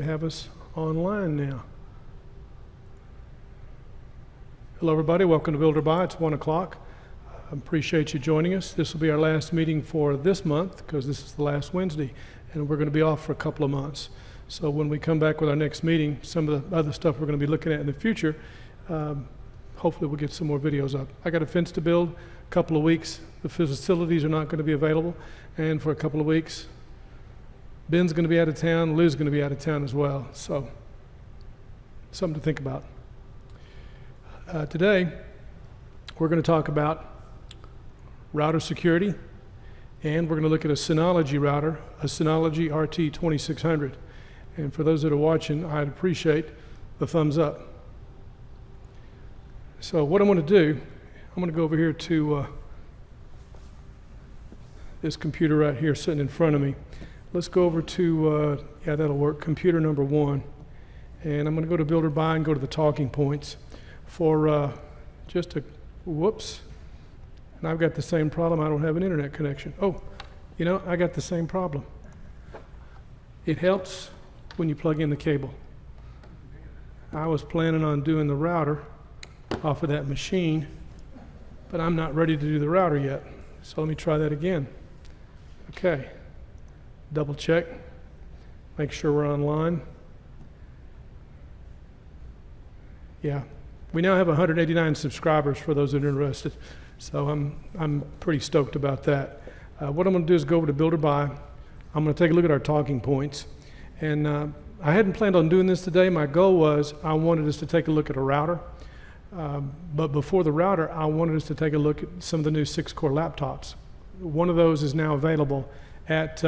Have us online now. Hello everybody, welcome to Builder By. It's 1 o'clock. I appreciate you joining us. This will be our last meeting for this month because this is the last Wednesday and we're going to be off for a couple of months. So when we come back with our next meeting, some of the other stuff we're going to be looking at in the future, hopefully we'll get some more videos up. I got a fence to build, a couple of weeks. The facilities are not going to be available, and for a couple of weeks Ben's going to be out of town, Lou's going to be out of town as well, so something to think about. Today, we're going to talk about router security, and we're going to look at a Synology router, a Synology RT2600. And for those that are watching, I'd appreciate the thumbs up. So what I'm going to do, I'm going to go over here to this computer right here sitting in front of me. Let's go over to, yeah, that'll work, computer number 1. And I'm going to go to Builder By and go to the talking points for just a, whoops. And I've got the same problem. I don't have an internet connection. Oh, you know, I got the same problem. It helps when you plug in the cable. I was planning on doing the router off of that machine, but I'm not ready to do the router yet. So let me try that again. Okay. Double check, make sure we're online. Yeah, we now have 189 subscribers for those that are interested, so I'm pretty stoked about that. What I'm going to do is go over to Builder By. I'm going to take a look at our talking points, and I hadn't planned on doing this today. My goal was I wanted us to take a look at a router, but before the router, I wanted us to take a look at some of the new 6-core laptops. One of those is now available at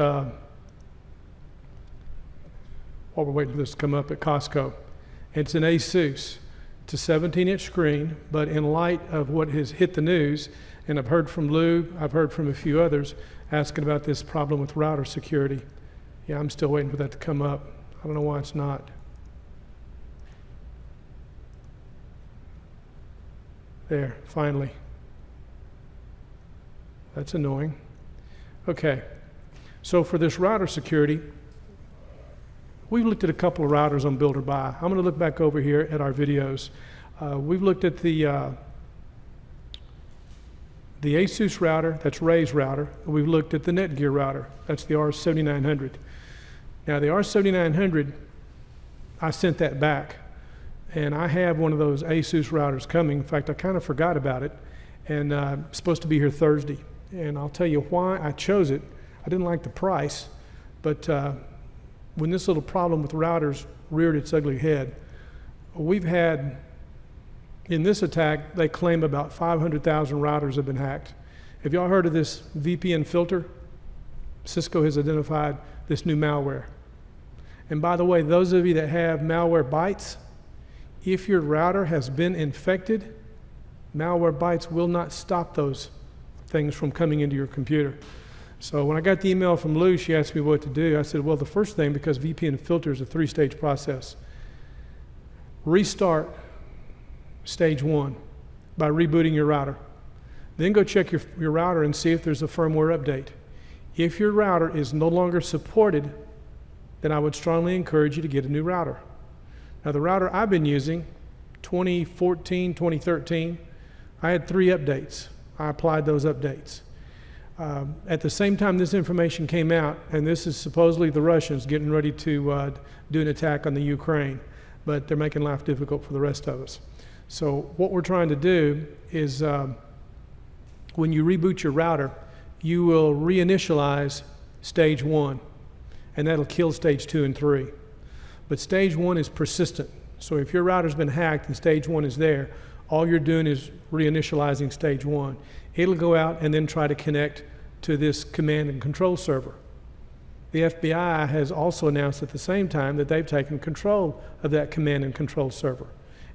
while we're waiting for this to come up, at Costco. It's an Asus. It's a 17-inch screen, but in light of what has hit the news, and I've heard from Lou, I've heard from a few others asking about this problem with router security. Yeah, I'm still waiting for that to come up. I don't know why it's not. There, finally. That's annoying. Okay, so for this router security, we've looked at a couple of routers on Builder By. I'm going to look back over here at our videos. We've looked at the Asus router, that's Ray's router. We've looked at the Netgear router, that's the R7900. Now the R7900, I sent that back, and I have one of those Asus routers coming. In fact, I kind of forgot about it, and it's supposed to be here Thursday. And I'll tell you why I chose it. I didn't like the price, but when this little problem with routers reared its ugly head, we've had, in this attack, they claim about 500,000 routers have been hacked. Have y'all heard of this VPNFilter? Cisco has identified this new malware. And by the way, those of you that have malware bytes, if your router has been infected, malware bytes will not stop those things from coming into your computer. So when I got the email from Lou, she asked me what to do. I said, well, the first thing, because VPNFilter is a 3-stage process, restart stage 1 by rebooting your router. Then go check your router and see if there's a firmware update. If your router is no longer supported, then I would strongly encourage you to get a new router. Now the router I've been using, 2014, 2013, I had 3 updates. I applied those updates. At the same time this information came out, and this is supposedly the Russians getting ready to do an attack on the Ukraine, but they're making life difficult for the rest of us. So what we're trying to do is when you reboot your router, you will reinitialize stage 1, and that'll kill stage 2 and 3. But stage 1 is persistent. So if your router's been hacked and stage 1 is there, all you're doing is reinitializing stage 1. It'll go out and then try to connect to this command and control server. The FBI has also announced at the same time that they've taken control of that command and control server.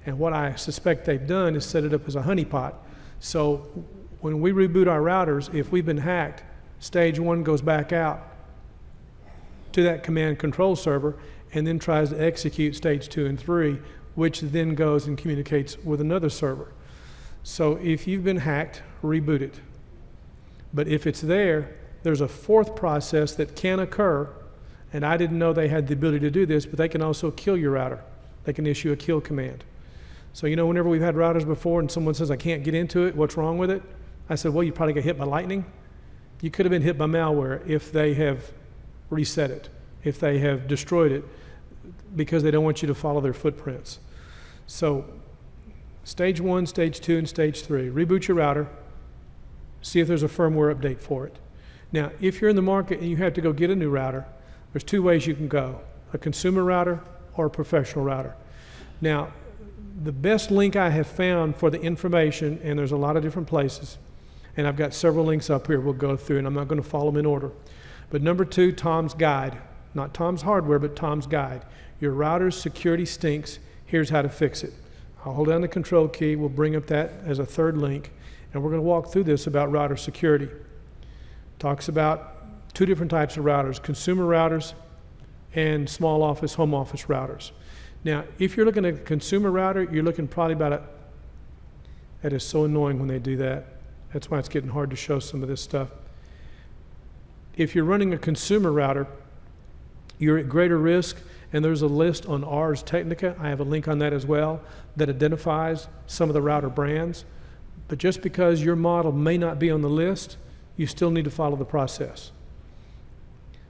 And what I suspect they've done is set it up as a honeypot. So when we reboot our routers, if we've been hacked, stage 1 goes back out to that command and control server and then tries to execute stage 2 and 3, which then goes and communicates with another server. So if you've been hacked, reboot it. But if it's there, there's a fourth process that can occur, And I didn't know they had the ability to do this, but they can also kill your router. They can issue a kill command. So whenever we've had routers before and someone says, I can't get into it, what's wrong with it? I said, well, you probably got hit by lightning. You could have been hit by malware if they have reset it, if they have destroyed it, because they don't want you to follow their footprints. So stage 1, stage 2, and stage 3, reboot your router, see if there's a firmware update for it. Now, if you're in the market and you have to go get a new router, there's 2 ways you can go, a consumer router or a professional router. Now, the best link I have found for the information, and there's a lot of different places, and I've got several links up here we'll go through, and I'm not going to follow them in order. But number 2, Tom's Guide. Not Tom's Hardware, but Tom's Guide. Your router's security stinks. Here's how to fix it. I'll hold down the control key. We'll bring up that as a 3rd link, and we're going to walk through this about router security. Talks about 2 different types of routers, consumer routers and small office, home office routers. Now, if you're looking at a consumer router, you're looking probably about that is so annoying when they do that. That's why it's getting hard to show some of this stuff. If you're running a consumer router, you're at greater risk, and there's a list on Ars Technica, I have a link on that as well, that identifies some of the router brands. But just because your model may not be on the list, you still need to follow the process.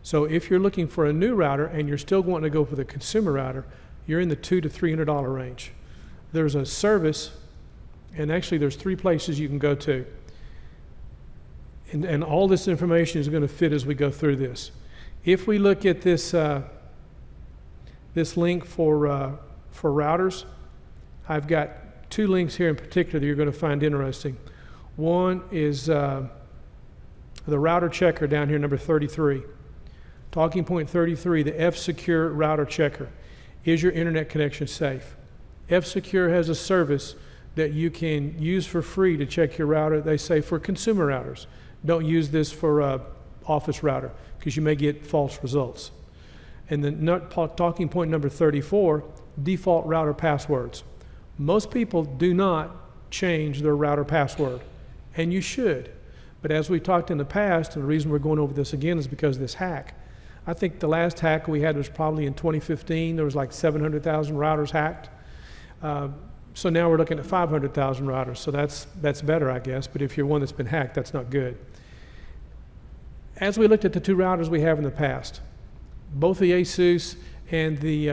So if you're looking for a new router and you're still wanting to go for the consumer router, you're in the $200 to $300 range. There's a service, and actually there's 3 places you can go to. And all this information is going to fit as we go through this. If we look at this this link for routers, I've got 2 links here in particular that you're going to find interesting. One is the router checker down here, number 33. Talking point 33, the F-Secure router checker. Is your internet connection safe? F-Secure has a service that you can use for free to check your router. They say for consumer routers. Don't use this for office router because you may get false results. And then talking point number 34, default router passwords. Most people do not change their router password, and you should. But as we talked in the past, and the reason we're going over this again is because of this hack. I think the last hack we had was probably in 2015. There was like 700,000 routers hacked. So now we're looking at 500,000 routers. So that's better, I guess. But if you're one that's been hacked, that's not good. As we looked at the 2 routers we have in the past, both the ASUS and the,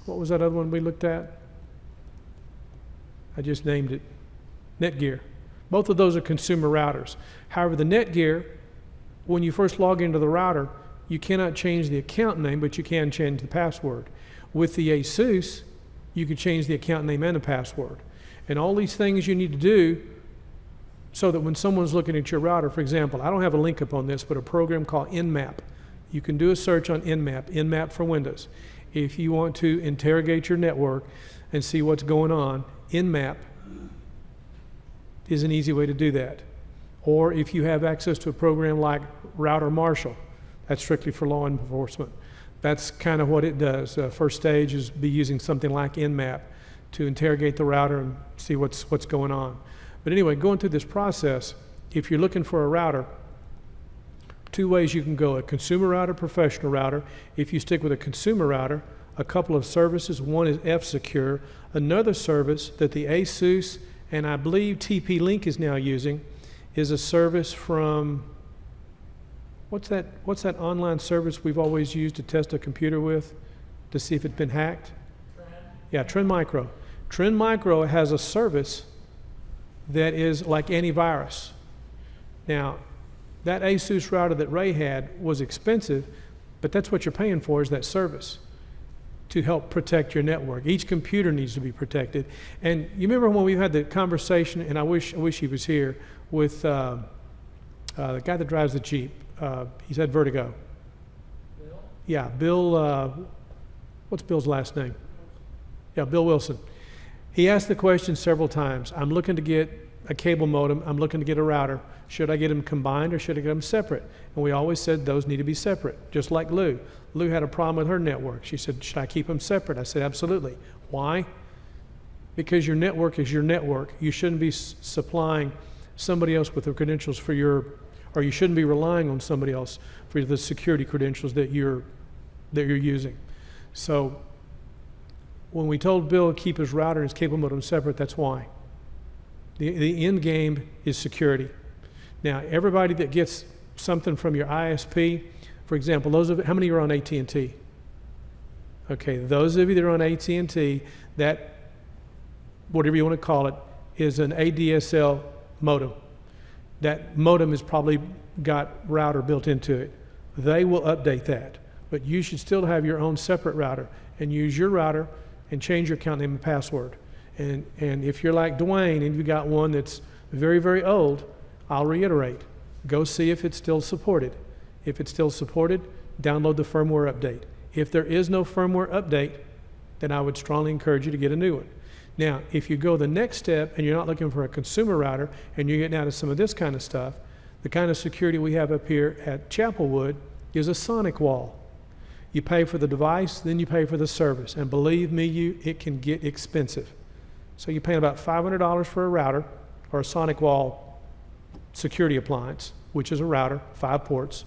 what was that other one we looked at? I just named it, Netgear. Both of those are consumer routers. However, the Netgear, when you first log into the router, you cannot change the account name, but you can change the password. With the ASUS, you can change the account name and the password. And all these things you need to do so that when someone's looking at your router, for example, I don't have a link up on this, but a program called Nmap. You can do a search on Nmap for Windows. If you want to interrogate your network and see what's going on, Nmap is an easy way to do that. Or if you have access to a program like Router Marshal, that's strictly for law enforcement. That's kind of what it does. First stage is be using something like Nmap to interrogate the router and see what's going on. But anyway, going through this process, if you're looking for a router, 2 ways you can go, a consumer router, professional router. If you stick with a consumer router, a couple of services. One is F-Secure. Another service that the ASUS and I believe TP-Link is now using is a service from, what's that online service we've always used to test a computer with to see if it's been hacked? Yeah, Trend Micro. Trend Micro has a service that is like antivirus. Now, that ASUS router that Ray had was expensive, but that's what you're paying for is that service to help protect your network. Each computer needs to be protected. And you remember when we had the conversation, and I wish he was here, with the guy that drives the Jeep. He's had vertigo. Bill? Yeah, Bill, what's Bill's last name? Yeah, Bill Wilson. He asked the question several times. I'm looking to get a cable modem. I'm looking to get a router. Should I get them combined or should I get them separate? And we always said those need to be separate, just like Lou. Lou had a problem with her network. She said, should I keep them separate? I said, absolutely. Why? Because your network is your network. You shouldn't be supplying somebody else with the credentials for your, or you shouldn't be relying on somebody else for the security credentials that you're using. So when we told Bill to keep his router and his cable modem separate, that's why. The end game is security. Now, everybody that gets something from your ISP, for example, how many are on AT&T? Okay, those of you that are on AT&T, that, whatever you want to call it, is an ADSL modem. That modem has probably got router built into it. They will update that, but you should still have your own separate router and use your router and change your account name and password. And if you're like Dwayne and you got one that's very, very old, I'll reiterate, go see if it's still supported. If it's still supported, download the firmware update. If there is no firmware update, then I would strongly encourage you to get a new one. Now, if you go the next step and you're not looking for a consumer router and you're getting out of some of this kind of stuff, the kind of security we have up here at Chapelwood is a sonic wall. You pay for the device, then you pay for the service. And believe me, it can get expensive. So you're paying about $500 for a router or a sonic wall security appliance, which is a router, 5 ports.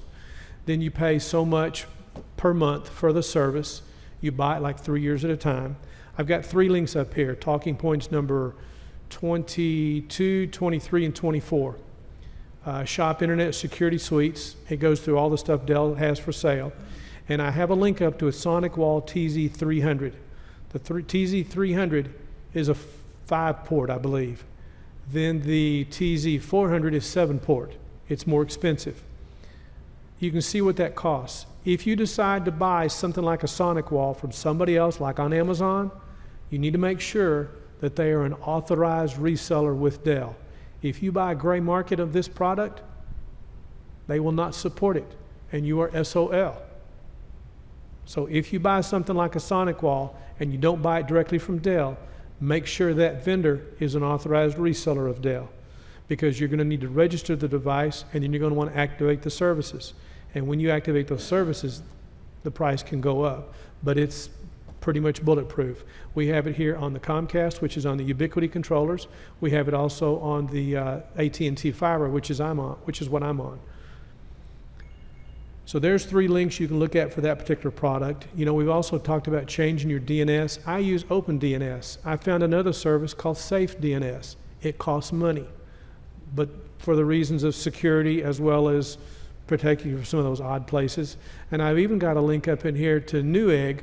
Then you pay so much per month for the service. You buy it like 3 years at a time. I've got 3 links up here, talking points number 22, 23, and 24. Shop Internet Security Suites. It goes through all the stuff Dell has for sale. And I have a link up to a Sonic Wall TZ300. The TZ300 is a 5-port, I believe. Then the TZ400 is 7-port. It's more expensive. You can see what that costs. If you decide to buy something like a Sonic Wall from somebody else, like on Amazon, you need to make sure that they are an authorized reseller with Dell. If you buy a gray market of this product, they will not support it, and you are SOL. So if you buy something like a Sonic Wall and you don't buy it directly from Dell, make sure that vendor is an authorized reseller of Dell, because you're going to need to register the device and then you're going to want to activate the services. And when you activate those services, the price can go up, but it's pretty much bulletproof. We have it here on the Comcast, which is on the Ubiquiti controllers. We have it also on the AT&T Fiber, which is what I'm on. So there's 3 links you can look at for that particular product. You know, we've also talked about changing your DNS. I use OpenDNS. I found another service called SafeDNS. It costs money, but for the reasons of security as well as protecting you from some of those odd places. And I've even got a link up in here to Newegg.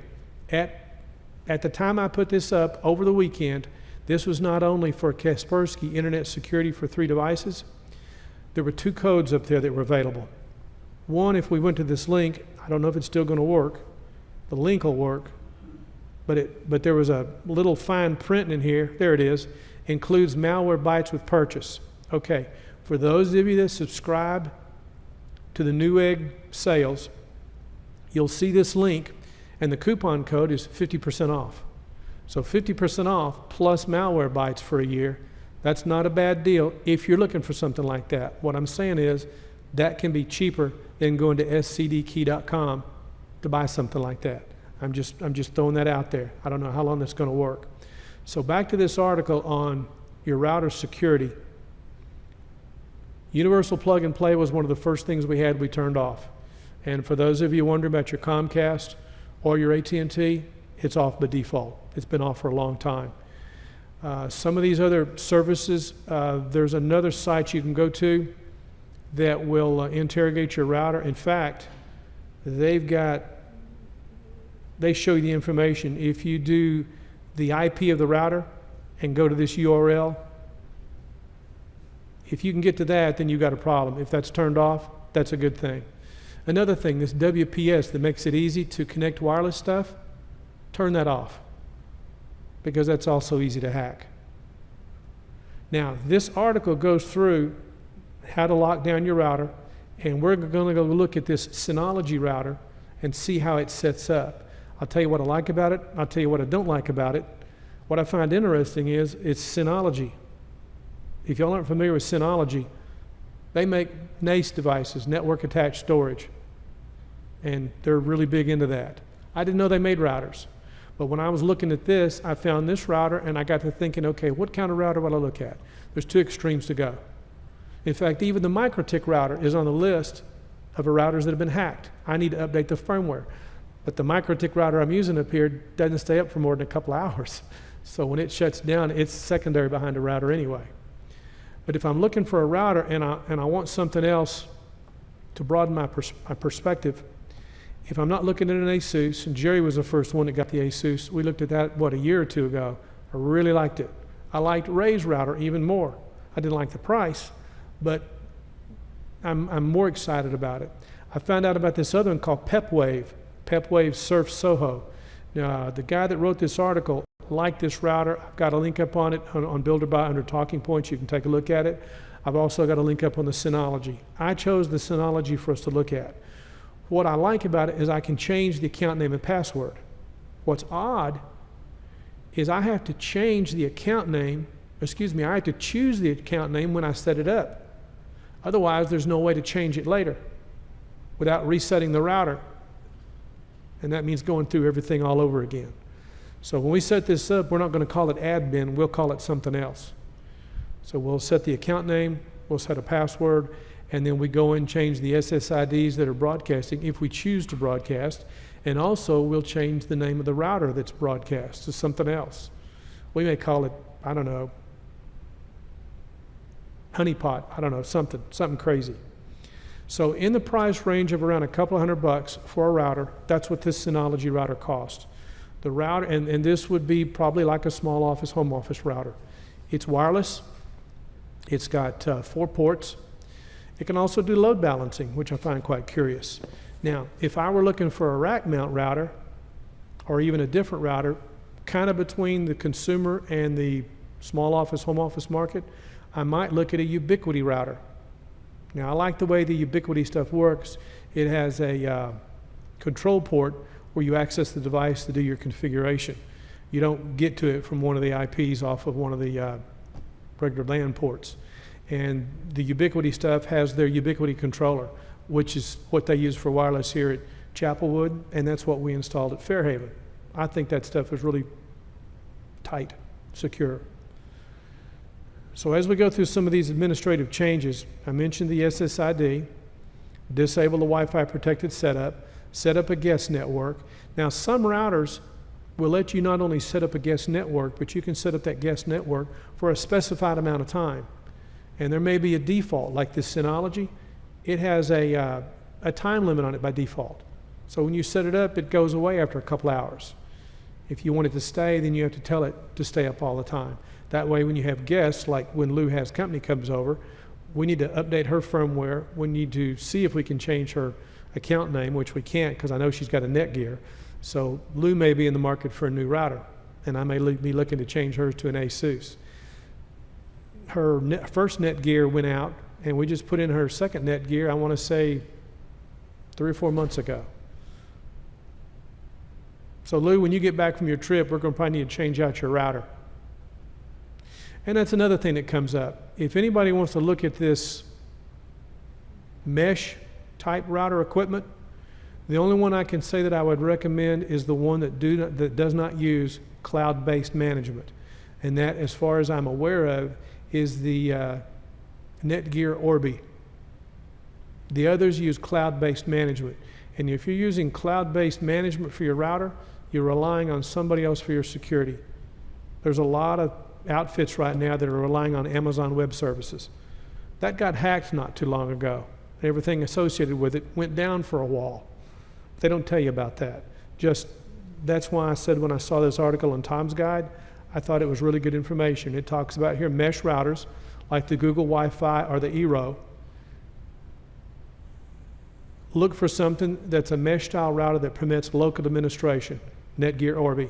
At the time I put this up over the weekend, this was not only for Kaspersky Internet Security for 3 devices. There were 2 codes up there that were available. One, if we went to this link, I don't know if it's still going to work. The link will work, but there was a little fine print in here. There it is. Includes malware bytes with purchase. Okay, for those of you that subscribe to the Newegg sales, you'll see this link, and the coupon code is 50% off. So 50% off plus malware bytes for a year. That's not a bad deal if you're looking for something like that. What I'm saying is that can be cheaper than going to scdkey.com to buy something like that. I'm just throwing that out there. I don't know how long that's going to work. So back to this article on your router security. Universal plug and play was one of the first things we turned off. And for those of you wondering about your Comcast or your AT&T, it's off by default. It's been off for a long time. Some of these other services, there's another site you can go to that will interrogate your router. In fact, they show you the information. If you do the IP of the router and go to this URL, if you can get to that, then you've got a problem. If that's turned off, that's a good thing. Another thing, this WPS that makes it easy to connect wireless stuff, turn that off, because that's also easy to hack. Now, this article goes through how to lock down your router, and we're going to go look at this Synology router and see how it sets up. I'll tell you what I like about it. I'll tell you what I don't like about it. What I find interesting is it's Synology. If y'all aren't familiar with Synology, they make NAS devices, network attached storage, and they're really big into that. I didn't know they made routers, but when I was looking at this, I found this router, and I got to thinking, okay, what kind of router will I look at? There's 2 extremes to go. In fact, even the MikroTik router is on the list of routers that have been hacked. I need to update the firmware. But the MikroTik router I'm using up here doesn't stay up for more than a couple hours. So when it shuts down, it's secondary behind the router anyway. But if I'm looking for a router and I want something else to broaden my perspective, if I'm not looking at an ASUS, and Jerry was the first one that got the ASUS, we looked at that, a year or two ago. I really liked it. I liked Ray's router even more. I didn't like the price, but I'm more excited about it. I found out about this other one called PepWave Surf Soho. Now, the guy that wrote this article liked this router. I've got a link up on it on BuilderBuy under Talking Points. You can take a look at it. I've also got a link up on the Synology. I chose the Synology for us to look at. What I like about it is I can change the account name and password. What's odd is I have to change the account name, I have to choose the account name when I set it up. Otherwise, there's no way to change it later without resetting the router. And that means going through everything all over again. So when we set this up, we're not going to call it admin, we'll call it something else. So we'll set the account name, we'll set a password, and then we go in and change the SSIDs that are broadcasting if we choose to broadcast. And also we'll change the name of the router that's broadcast to something else. We may call it, I don't know, honeypot, I don't know, something crazy. So in the price range of around a couple of $100 for a router, that's what this Synology router costs. The router, and this would be probably like a small office, home office router. It's wireless. It's got 4 ports. It can also do load balancing, which I find quite curious. Now, if I were looking for a rack mount router, or even a different router, kind of between the consumer and the small office, home office market, I might look at a Ubiquiti router. Now, I like the way the Ubiquiti stuff works. It has a control port where you access the device to do your configuration. You don't get to it from one of the IPs off of one of the regular LAN ports. And the Ubiquiti stuff has their Ubiquiti controller, which is what they use for wireless here at Chapelwood, and that's what we installed at Fairhaven. I think that stuff is really tight, secure. So as we go through some of these administrative changes, I mentioned the SSID, disable the Wi-Fi protected setup, set up a guest network. Now some routers will let you not only set up a guest network, but you can set up that guest network for a specified amount of time. And there may be a default, like this Synology. It has a time limit on it by default. So when you set it up, it goes away after a couple hours. If you want it to stay, then you have to tell it to stay up all the time. That way, when you have guests, like when Lou has company comes over, we need to update her firmware. We need to see if we can change her account name, which we can't because I know she's got a Netgear. So Lou may be in the market for a new router, and I may be looking to change hers to an ASUS. Her first Netgear went out, and we just put in her second Netgear, I want to say 3 or 4 months ago. So Lou, when you get back from your trip, we're going to probably need to change out your router. And that's another thing that comes up. If anybody wants to look at this mesh type router equipment, the only one I can say that I would recommend is the one that does not use cloud-based management. And that, as far as I'm aware of, is the Netgear Orbi. The others use cloud-based management. And if you're using cloud-based management for your router, you're relying on somebody else for your security. There's a lot of outfits right now that are relying on Amazon Web Services. That got hacked not too long ago. Everything associated with it went down for a while. They don't tell you about that. That's why I said when I saw this article in Tom's Guide, I thought it was really good information. It talks about here mesh routers like the Google Wi-Fi or the Eero. Look for something that's a mesh style router that permits local administration, Netgear Orbi.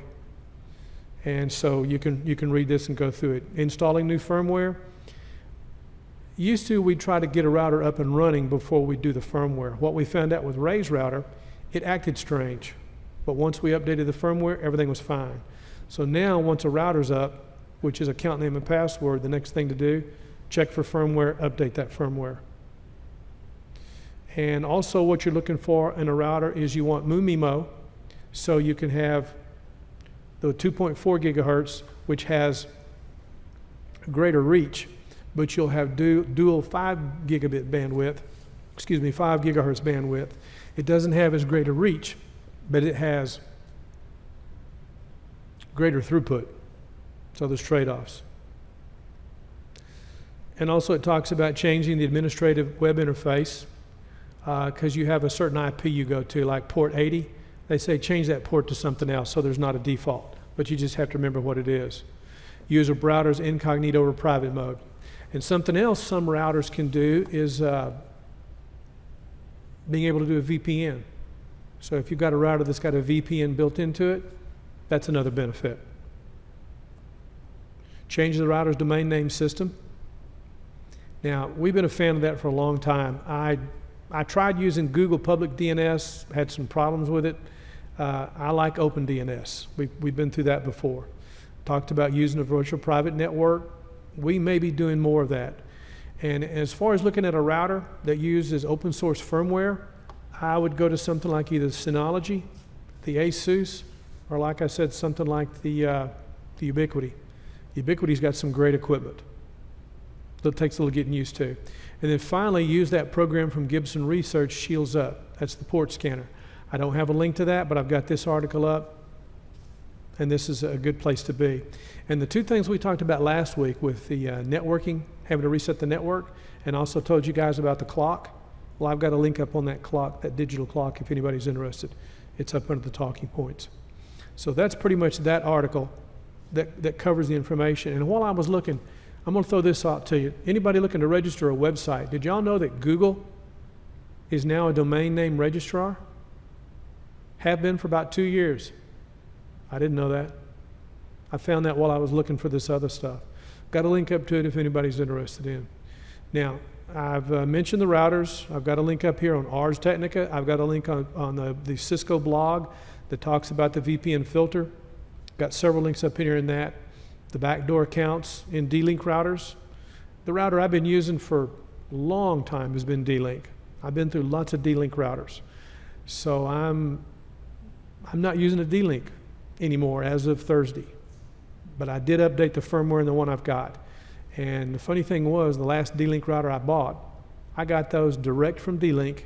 And so you can read this and go through it. Installing new firmware. Used to, we'd try to get a router up and running before we do the firmware. What we found out with Ray's router, it acted strange. But once we updated the firmware, everything was fine. So now, once a router's up, which is account name and password, the next thing to do, check for firmware, update that firmware. And also what you're looking for in a router is you want MU-MIMO, so you can have the 2.4 gigahertz, which has greater reach. but you'll have dual 5 gigabit bandwidth, 5 gigahertz bandwidth. It doesn't have as great a reach, but it has greater throughput. So there's trade-offs. And also it talks about changing the administrative web interface because you have a certain IP you go to, like port 80. They say change that port to something else so there's not a default, but you just have to remember what it is. Use a router's incognito or private mode. And something else some routers can do is being able to do a VPN. So if you've got a router that's got a VPN built into it, that's another benefit. Change the router's domain name system. Now, we've been a fan of that for a long time. I tried using Google Public DNS, had some problems with it. I like OpenDNS. We've been through that before. Talked about using a virtual private network. We may be doing more of that. And as far as looking at a router that uses open source firmware, I would go to something like either Synology, the ASUS, or like I said, something like the Ubiquiti. Ubiquiti's got some great equipment. That takes a little getting used to. And then finally, use that program from Gibson Research, Shields Up. That's the port scanner. I don't have a link to that, but I've got this article up, and this is a good place to be. And the two things we talked about last week with the networking, having to reset the network, and also told you guys about the clock. Well, I've got a link up on that clock, that digital clock, if anybody's interested. It's up under the talking points. So that's pretty much that article that covers the information. And while I was looking, I'm going to throw this out to you. Anybody looking to register a website, did y'all know that Google is now a domain name registrar? Have been for about 2 years. I didn't know that. I found that while I was looking for this other stuff. Got a link up to it if anybody's interested in. Now, I've mentioned the routers. I've got a link up here on Ars Technica. I've got a link on the Cisco blog that talks about the VPNFilter. Got several links up here in that. The backdoor accounts in D-Link routers. The router I've been using for a long time has been D-Link. I've been through lots of D-Link routers. So I'm not using a D-Link anymore as of Thursday. But I did update the firmware in the one I've got. And the funny thing was, the last D-Link router I bought, I got those direct from D-Link.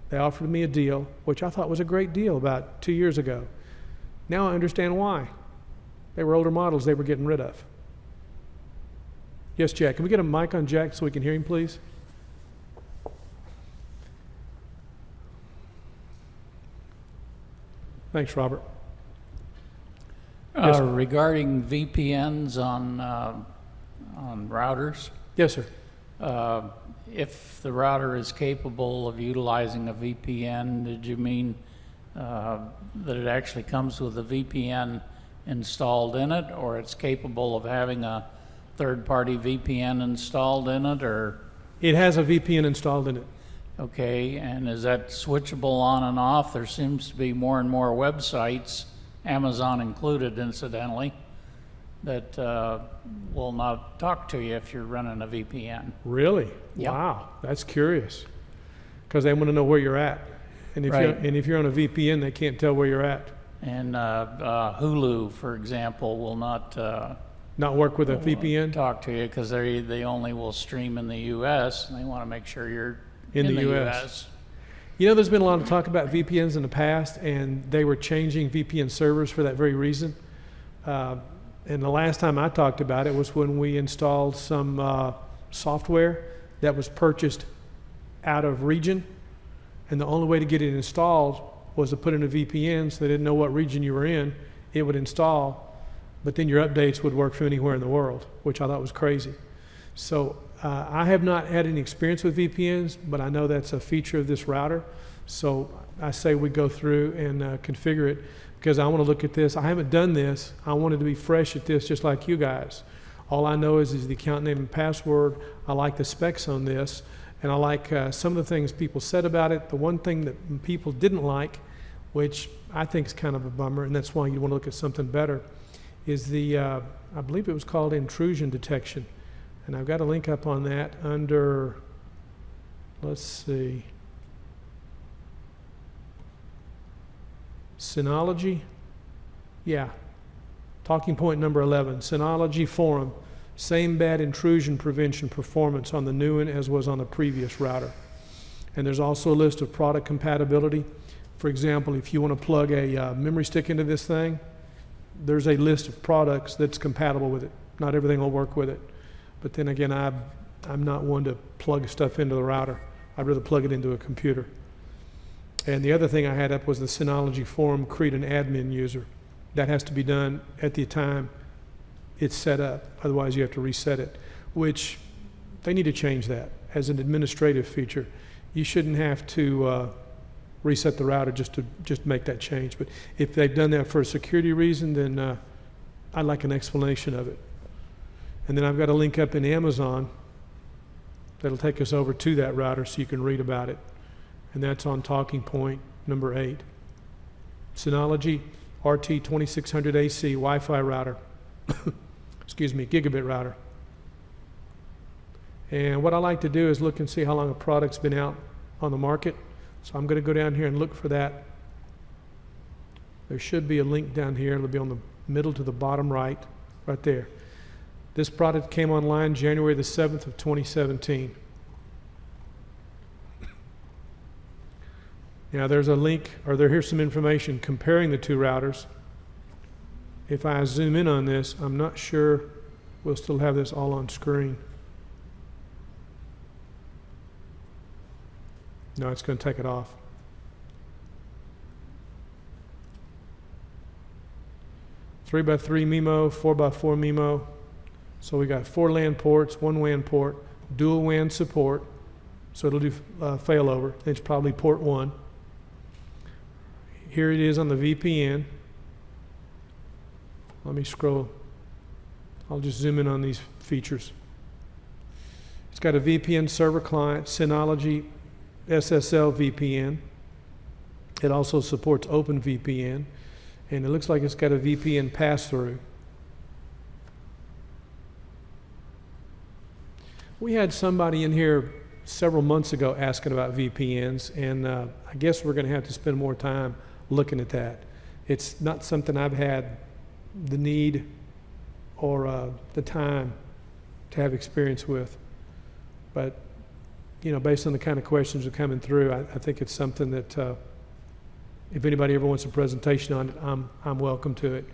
They offered me a deal, which I thought was a great deal about 2 years ago. Now I understand why. They were older models they were getting rid of. Yes, Jack. Can we get a mic on Jack so we can hear him, please? Thanks, Robert. Yes, regarding VPNs on routers. yes, sir. If the router is capable of utilizing a VPN, did you mean that it actually comes with a VPN installed in it, or it's capable of having a third-party VPN installed in it, or? It has a VPN installed in it. Okay, and is that switchable on and off? There seems to be more and more websites, Amazon included incidentally, that will not talk to you if you're running a VPN. Really? Yep. Wow, that's curious. Because they want to know where you're at. And if you're on a VPN, they can't tell where you're at. And Hulu, for example, will not work with a VPN? Talk to you because they only will stream in the U.S. and they want to make sure you're in the U.S. You know, there's been a lot of talk about VPNs in the past, and they were changing VPN servers for that very reason. And the last time I talked about it was when we installed some software that was purchased out of region, and the only way to get it installed was to put in a VPN so they didn't know what region you were in. It would install, but then your updates would work from anywhere in the world, which I thought was crazy. So I have not had any experience with VPNs, but I know that's a feature of this router. So I say we go through and configure it because I want to look at this. I haven't done this. I wanted to be fresh at this just like you guys. All I know is the account name and password. I like the specs on this, and I like some of the things people said about it. The one thing that people didn't like, which I think is kind of a bummer, and that's why you want to look at something better, is the, I believe it was called intrusion detection. And I've got a link up on that under, let's see, Synology. Yeah, talking point number 11, Synology forum. Same bad intrusion prevention performance on the new one as was on the previous router. And there's also a list of product compatibility. For example, if you want to plug a memory stick into this thing, there's a list of products that's compatible with it. Not everything will work with it. But then again, I'm not one to plug stuff into the router. I'd rather plug it into a computer. And the other thing I had up was the Synology form, create an admin user. That has to be done at the time it's set up. Otherwise, you have to reset it, which they need to change that as an administrative feature. You shouldn't have to reset the router just to make that change. But if they've done that for a security reason, then I'd like an explanation of it. And then I've got a link up in Amazon that'll take us over to that router so you can read about it. And that's on talking point number 8. Synology RT2600AC Wi-Fi router. Excuse me, Gigabit router. And what I like to do is look and see how long a product's been out on the market. So I'm going to go down here and look for that. There should be a link down here. It'll be on the middle to the bottom right there. This product came online January the 7th of 2017. Now there's a link, or here's some information comparing the two routers. If I zoom in on this, I'm not sure we'll still have this all on screen. No, it's going to take it off. Three by 3 MIMO, 4 by 4 MIMO. So we got 4 LAN ports, 1 WAN port, dual WAN support. So it'll do failover. It's probably port 1. Here it is on the VPN. Let me scroll. I'll just zoom in on these features. It's got a VPN server client, Synology SSL VPN. It also supports OpenVPN, and it looks like it's got a VPN pass-through. We had somebody in here several months ago asking about VPNs, and I guess we're going to have to spend more time looking at that. It's not something I've had the need or the time to have experience with, but based on the kind of questions that are coming through, I think it's something that if anybody ever wants a presentation on it, I'm welcome to it.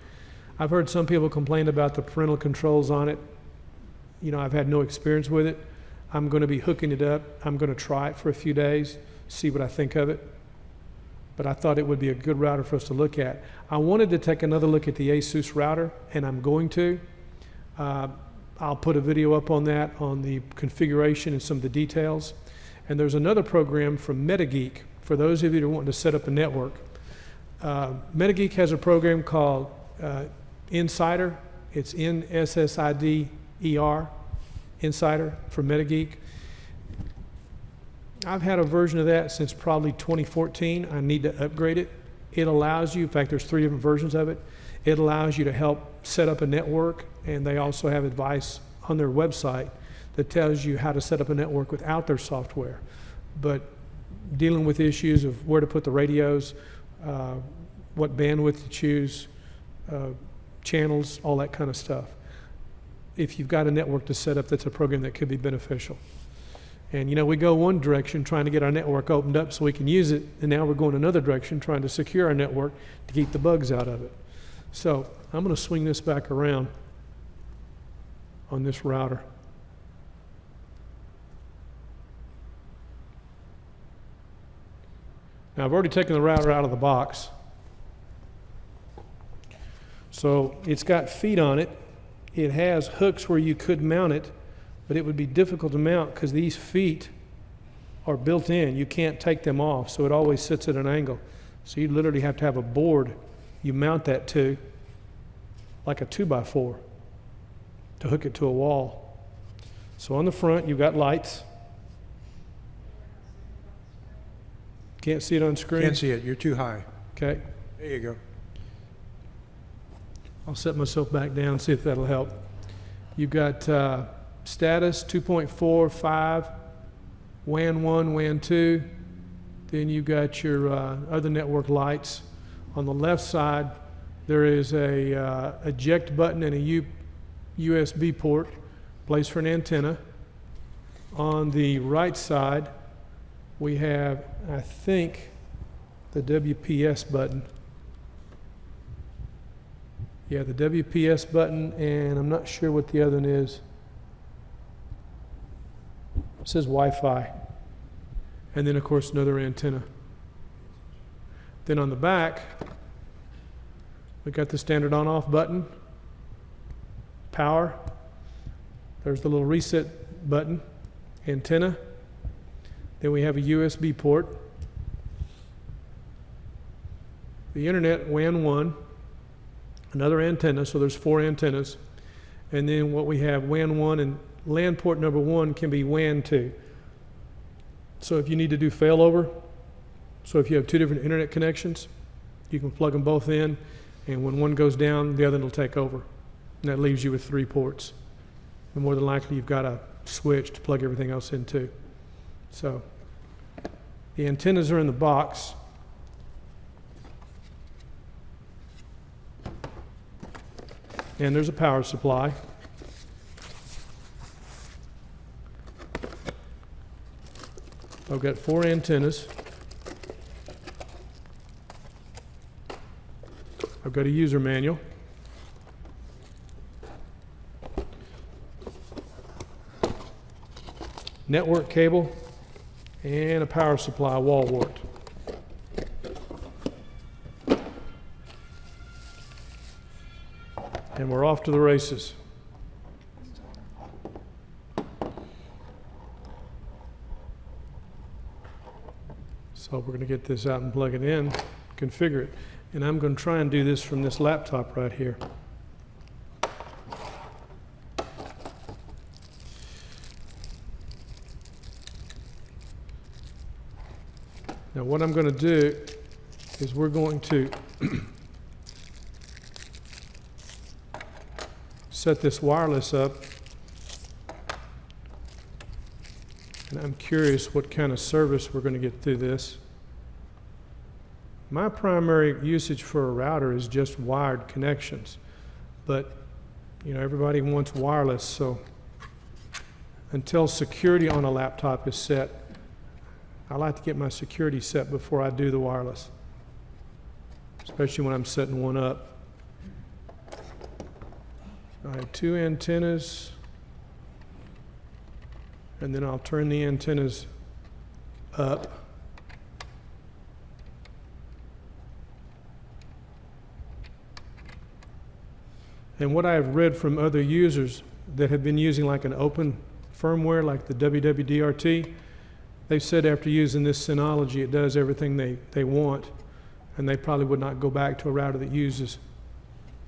I've heard some people complain about the parental controls on it. I've had no experience with it. I'm going to be hooking it up. I'm going to try it for a few days, see what I think of it. But I thought it would be a good router for us to look at. I wanted to take another look at the ASUS router, and I'm going to. I'll put a video up on that, on the configuration and some of the details. And there's another program from MetaGeek for those of you who are wanting to set up a network. MetaGeek has a program called Insider. It's Insider, Insider for MetaGeek. I've had a version of that since probably 2014. I need to upgrade it. It allows you, in fact, there's 3 different versions of it. It allows you to help set up a network, and they also have advice on their website that tells you how to set up a network without their software. But dealing with issues of where to put the radios, what bandwidth to choose, channels, all that kind of stuff. If you've got a network to set up, that's a program that could be beneficial. And we go one direction trying to get our network opened up so we can use it, and now we're going another direction trying to secure our network to keep the bugs out of it. So I'm going to swing this back around on this router. Now I've already taken the router out of the box. So it's got feet on it. It has hooks where you could mount it, but it would be difficult to mount because these feet are built in. You can't take them off, so it always sits at an angle. So you literally have to have a board you mount that to, like a 2x4, to hook it to a wall. So on the front, you've got lights. Can't see it on screen? Can't see it. You're too high. Okay. There you go. I'll set myself back down, see if that'll help. You've got status 2.45, WAN 1, WAN 2. Then you've got your other network lights. On the left side, there is a eject button and a USB port place for an antenna. On the right side, we have, I think, the WPS button. Yeah, the WPS button, and I'm not sure what the other one is. It says Wi-Fi. And then, of course, another antenna. Then on the back, we got the standard on-off button, power. There's the little reset button, antenna. Then we have a USB port. The internet, WAN 1. Another antenna, so there's 4 antennas. And then what we have, WAN 1 and LAN port number 1 can be WAN 2. So if you need to do failover, so if you have 2 different internet connections, you can plug them both in, and when one goes down, the other will take over. And that leaves you with 3 ports. And more than likely, you've got a switch to plug everything else into. So the antennas are in the box. And there's a power supply. I've got 4 antennas. I've got a user manual. Network cable and a power supply, wall wart. And we're off to the races. So we're going to get this out and plug it in, configure it. And I'm going to try and do this from this laptop right here. Now what I'm going to do is we're going to set this wireless up, and I'm curious what kind of service we're going to get through this. My primary usage for a router is just wired connections, but you know, everybody wants wireless, so until security on a laptop is set, I like to get my security set before I do the wireless, especially when I'm setting one up. I have 2 antennas, and then I'll turn the antennas up. And what I've read from other users that have been using like an open firmware, like the WWDRT, they've said after using this Synology, it does everything they want, and they probably would not go back to a router that uses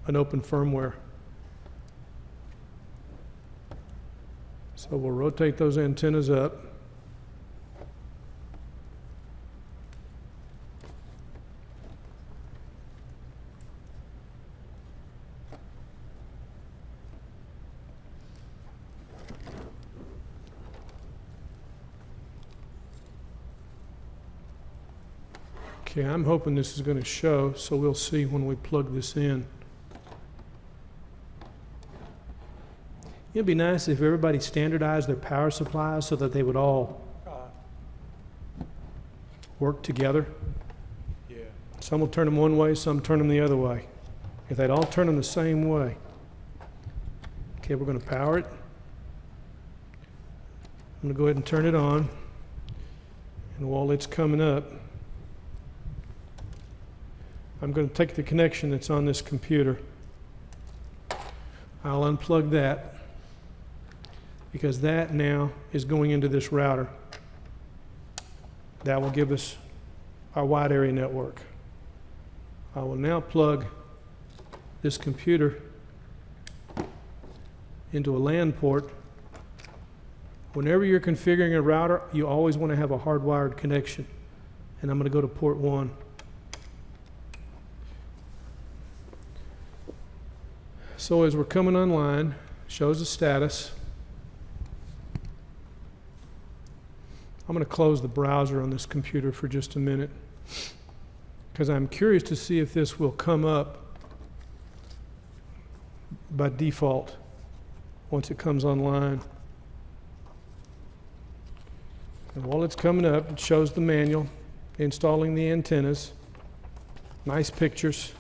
an open firmware. So we'll rotate those antennas up. Okay, I'm hoping this is going to show, so we'll see when we plug this in. It'd be nice if everybody standardized their power supplies so that they would all work together. Yeah. Some will turn them one way, some turn them the other way. If they'd all turn them the same way. Okay, we're going to power it. I'm going to go ahead and turn it on. And while it's coming up, I'm going to take the connection that's on this computer. I'll unplug that, because that now is going into this router. That will give us our wide area network. I will now plug this computer into a LAN port. Whenever you're configuring a router, you always want to have a hardwired connection. And I'm going to go to port 1. So as we're coming online, shows the status. I'm going to close the browser on this computer for just a minute, because I'm curious to see if this will come up by default once it comes online. And while it's coming up, it shows the manual, installing the antennas. Nice pictures.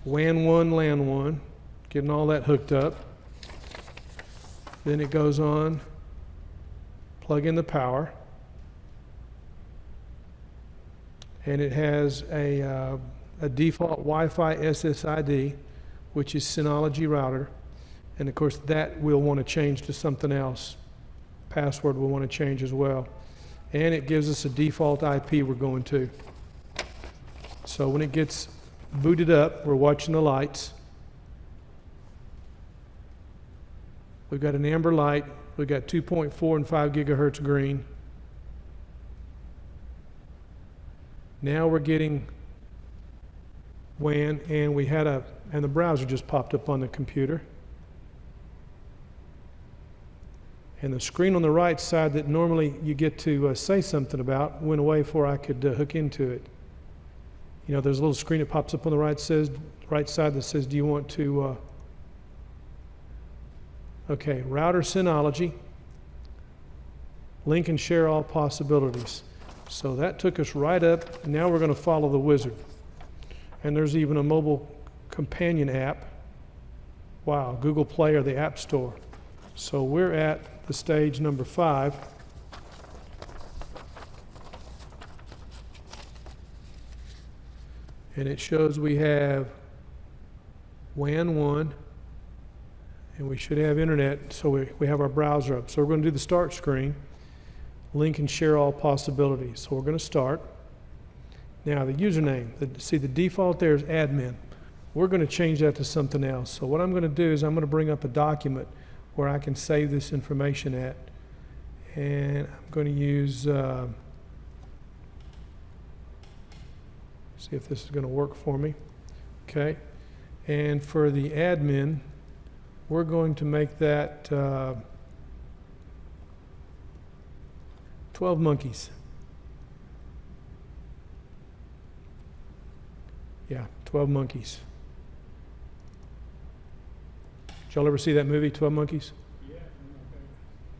WAN 1, LAN 1, getting all that hooked up. Then it goes on, plug in the power. And it has a default Wi-Fi SSID, which is Synology router. And of course, that we'll want to change to something else. Password we'll want to change as well. And it gives us a default IP we're going to. So when it gets booted up, we're watching the lights. We've got an amber light. We've got 2.4 and 5 gigahertz green. Now we're getting WAN, and the browser just popped up on the computer. And the screen on the right side that normally you get to say something about went away before I could hook into it. You know, there's a little screen that pops up on the right side that says, do you want to, okay, router Synology, link and share all possibilities. So that took us right up. Now we're going to follow the wizard. And there's even a mobile companion app. Wow, Google Play or the App Store. So we're at the stage number 5. And it shows we have WAN 1, and we should have internet, so we have our browser up. So we're going to do the start screen, link and share all possibilities. So we're going to start. Now the username, see the default there is admin. We're going to change that to something else. So what I'm going to do is I'm going to bring up a document where I can save this information at. And I'm going to use, see if this is going to work for me. Okay. And for the admin, we're going to make that 12 monkeys. Yeah, 12 monkeys. Did y'all ever see that movie, 12 Monkeys? Yeah.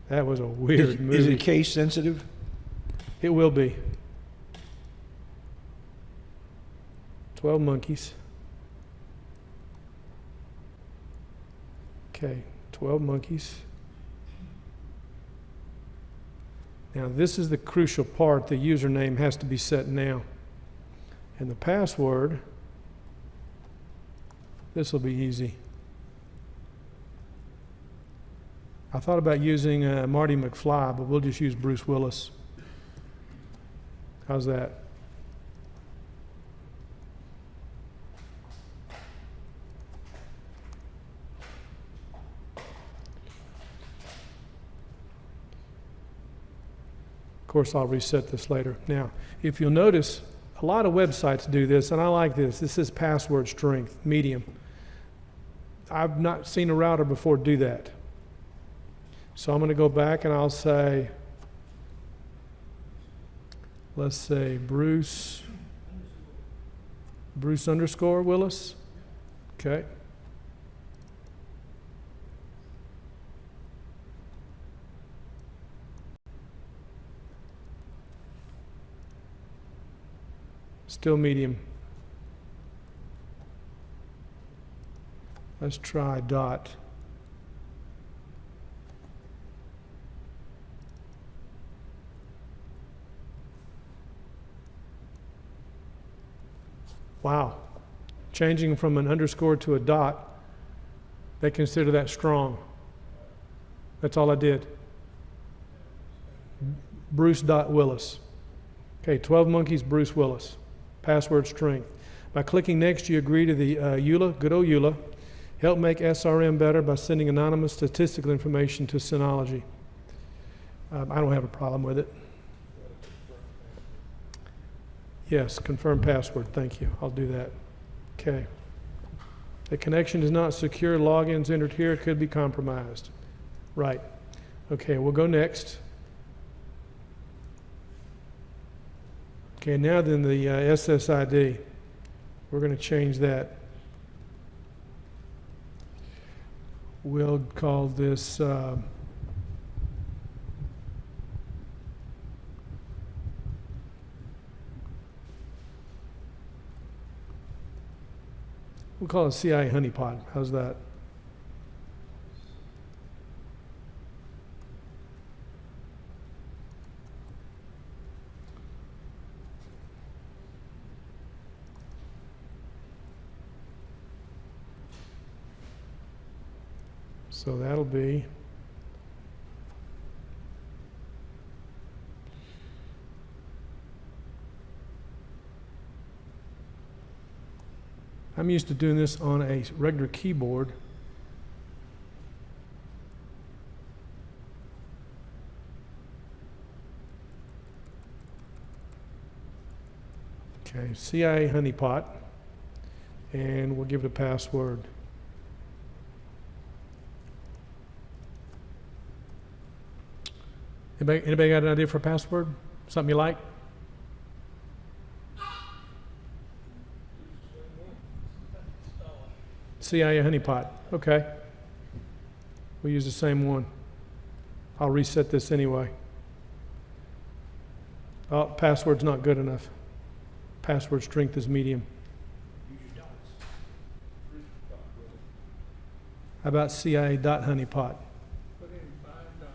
That was a weird movie. Is it case sensitive? It will be. 12 monkeys. Okay, 12 monkeys. Now this is the crucial part. The username has to be set now. And the password, this will be easy. I thought about using Marty McFly, but we'll just use Bruce Willis. How's that? Of course, I'll reset this later. Now, if you'll notice, a lot of websites do this, and I like this. This is password strength, medium. I've not seen a router before do that. So I'm going to go back and I'll say, let's say Bruce underscore Willis. Okay. Still medium. Let's try dot. Wow. Changing from an underscore to a dot, they consider that strong. That's all I did. Bruce.Willis. Okay, 12 monkeys, Bruce Willis. Password strength. By clicking next, you agree to the EULA, good old EULA. Help make SRM better by sending anonymous statistical information to Synology. I don't have a problem with it. Yes, confirm password. Thank you. I'll do that. Okay. The connection is not secure. Logins entered here could be compromised. Right. Okay, we'll go next. Okay, now then the SSID. We're going to change that. we'll call this we'll call it CIA honeypot. How's that? So that'll be I'm used to doing this on a regular keyboard. Okay, CIA honeypot, and we'll give it a password. Anybody got an idea for a password? Something you like? CIA honeypot. Okay. We'll use the same one. I'll reset this anyway. Oh, password's not good enough. Password strength is medium. How about CIA dot honeypot? Put in 5 dots.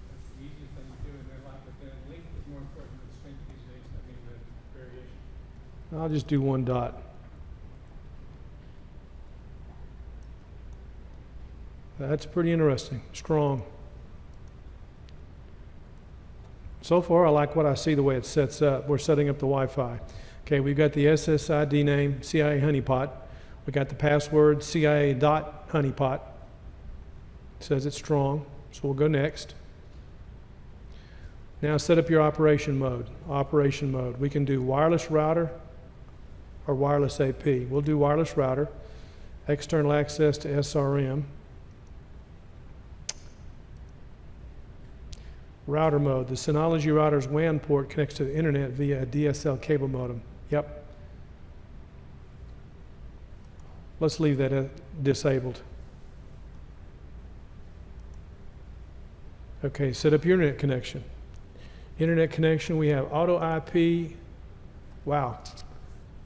That's the easiest thing to do, and then like with the length is more important than the strength these days. I mean the variation. I'll just do 1 dot. That's pretty interesting. Strong. So far, I like what I see the way it sets up. We're setting up the Wi-Fi. Okay, we've got the SSID name, CIA honeypot. We got the password, CIA dot honeypot. It says it's strong, so we'll go next. Now set up your operation mode. Operation mode. We can do wireless router or wireless AP. We'll do wireless router. External access to SRM. Router mode. The Synology router's WAN port connects to the internet via a DSL cable modem. Yep. Let's leave that disabled. Okay, set up your internet connection. Internet connection, we have auto IP, wow,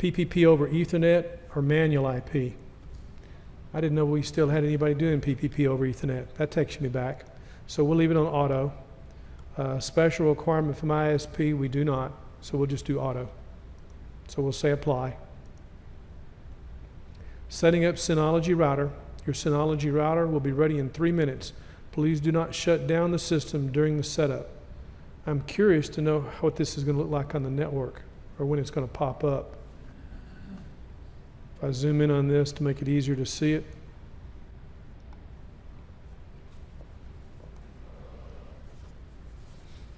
PPP over Ethernet or manual IP. I didn't know we still had anybody doing PPP over Ethernet. That takes me back. So we'll leave it on auto. Special requirement from ISP, we do not, so we'll just do auto. So we'll say apply. Setting up Synology router. Your Synology router will be ready in 3 minutes. Please do not shut down the system during the setup. I'm curious to know what this is going to look like on the network or when it's going to pop up. If I zoom in on this to make it easier to see it.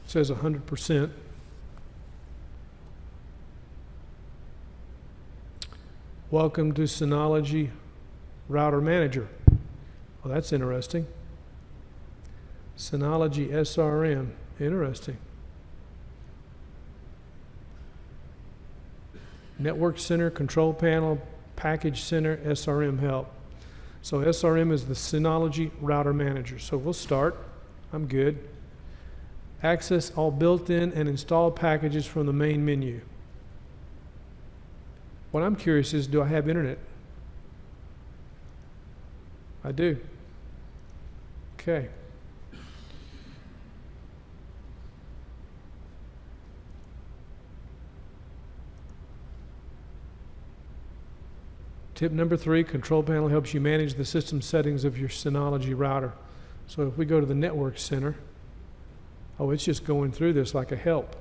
It says 100%. Welcome to Synology Router Manager. Well, that's interesting. Synology SRM. Interesting. Network Center, Control Panel, Package Center, SRM Help. So SRM is the Synology Router Manager. So we'll start. I'm good. Access all built-in and installed packages from the main menu. What I'm curious is, do I have internet? I do. Okay. Tip number 3, Control Panel helps you manage the system settings of your Synology router. So if we go to the Network Center, oh, it's just going through this like a help.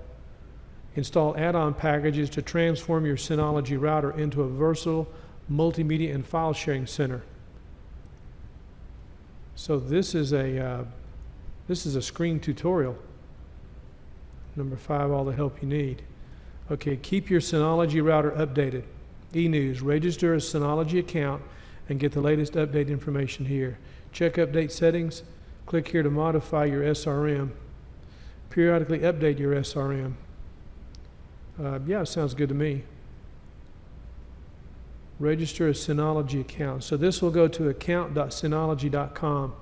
Install add-on packages to transform your Synology router into a versatile multimedia and file sharing center. So this is a screen tutorial. Number 5, all the help you need. Okay, keep your Synology router updated. E-News, register a Synology account and get the latest update information here. Check update settings. Click here to modify your SRM. Periodically update your SRM. Yeah, sounds good to me. Register a Synology account. So this will go to account.synology.com.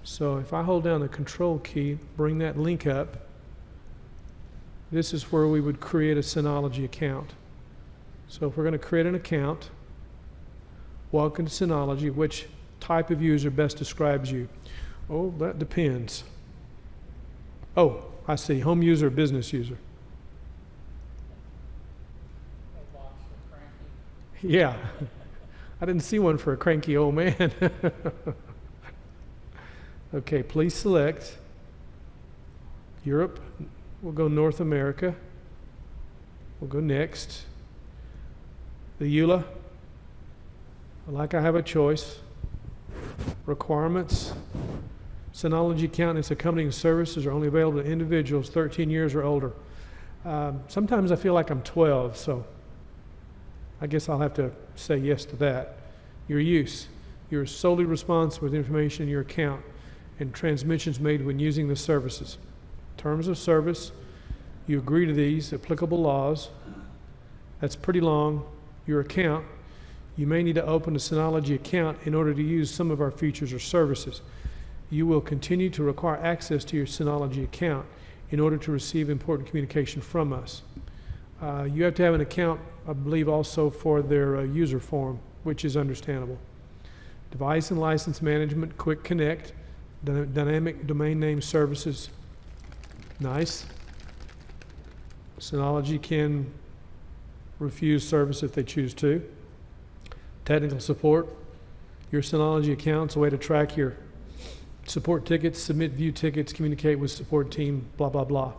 So if I hold down the control key, bring that link up, this is where we would create a Synology account. So if we're going to create an account, welcome to Synology. Which type of user best describes you? Oh, that depends. Oh, I see. Home user, business user. Yeah. I didn't see one for a cranky old man. Okay, please select Europe. We'll go North America. We'll go next. The EULA. Like I have a choice. Requirements. Synology account and its accompanying services are only available to individuals 13 years or older. Sometimes I feel like I'm 12, so I guess I'll have to say yes to that. Your use. You're solely responsible for the information in your account and transmissions made when using the services. Terms of service. You agree to these applicable laws. That's pretty long. Your account. You may need to open a Synology account in order to use some of our features or services. You will continue to require access to your Synology account in order to receive important communication from us. You have to have an account, I believe, also for their user forum, which is understandable. Device and license management, quick connect, dynamic domain name services. Nice. Synology can refuse service if they choose to. Technical support. Your Synology account's a way to track your support tickets, submit view tickets, communicate with support team, blah, blah, blah.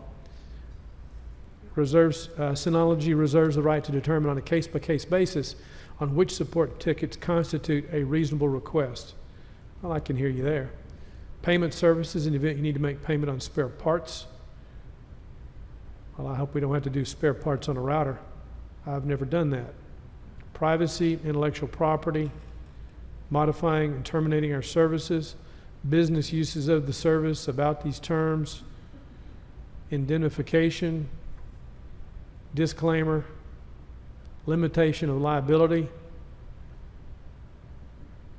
Synology reserves the right to determine on a case-by-case basis on which support tickets constitute a reasonable request. Well, I can hear you there. Payment services in the event you need to make payment on spare parts. Well, I hope we don't have to do spare parts on a router. I've never done that. Privacy, intellectual property, modifying and terminating our services, business uses of the service, about these terms, indemnification, disclaimer, limitation of liability,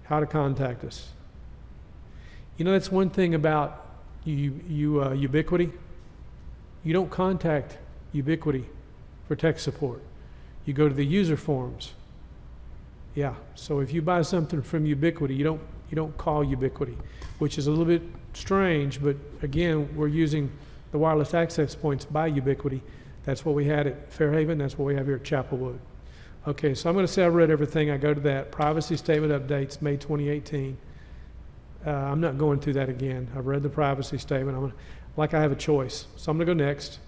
how to contact us. You know, that's one thing about Ubiquity. You don't contact Ubiquity for tech support. You go to the user forums. Yeah, so if you buy something from Ubiquity, you don't call Ubiquity, which is a little bit strange, but again, we're using the wireless access points by Ubiquity. That's what we had at Fairhaven, that's what we have here at Chapelwood. Okay, so I'm going to say I've read everything. I go to that. Privacy statement updates, May 2018. I'm not going through that again. I've read the privacy statement. Like I have a choice. So I'm going to go next.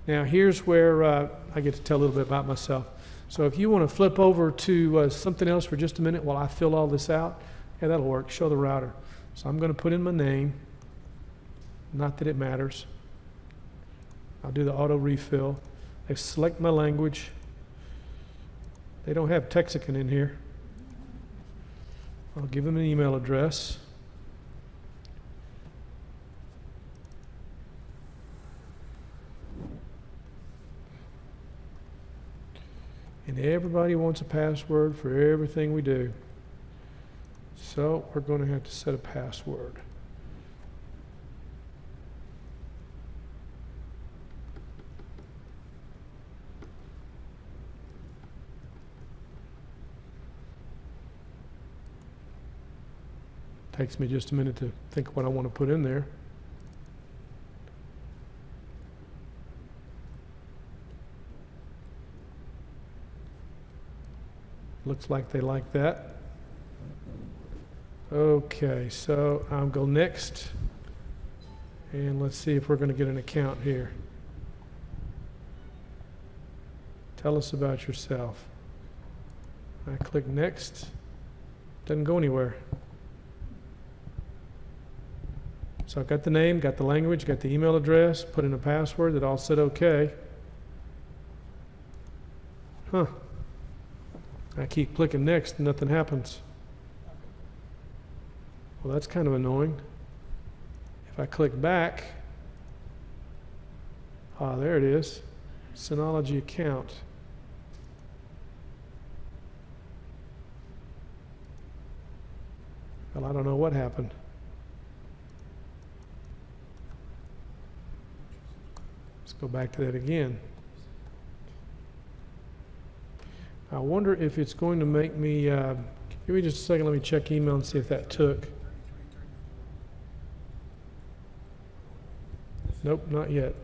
Now here's where I get to tell a little bit about myself. So if you want to flip over to something else for just a minute while I fill all this out, yeah, that'll work. Show the router. So I'm going to put in my name. Not that it matters. I'll do the auto refill. I select my language. They don't have Texican in here. I'll give them an email address. And everybody wants a password for everything we do. So we're going to have to set a password. Takes me just a minute to think what I want to put in there. Looks like they like that. Okay, so I'll go next. And let's see if we're going to get an account here. Tell us about yourself. I click next. Doesn't go anywhere. So I've got the name, got the language, got the email address, put in a password that all said okay. Huh. I keep clicking next and nothing happens. Well, that's kind of annoying. If I click back, there it is. Synology account. Well, I don't know what happened. Let's go back to that again. I wonder if it's going to make me, give me just a second, let me check email and see if that took. Nope, not yet.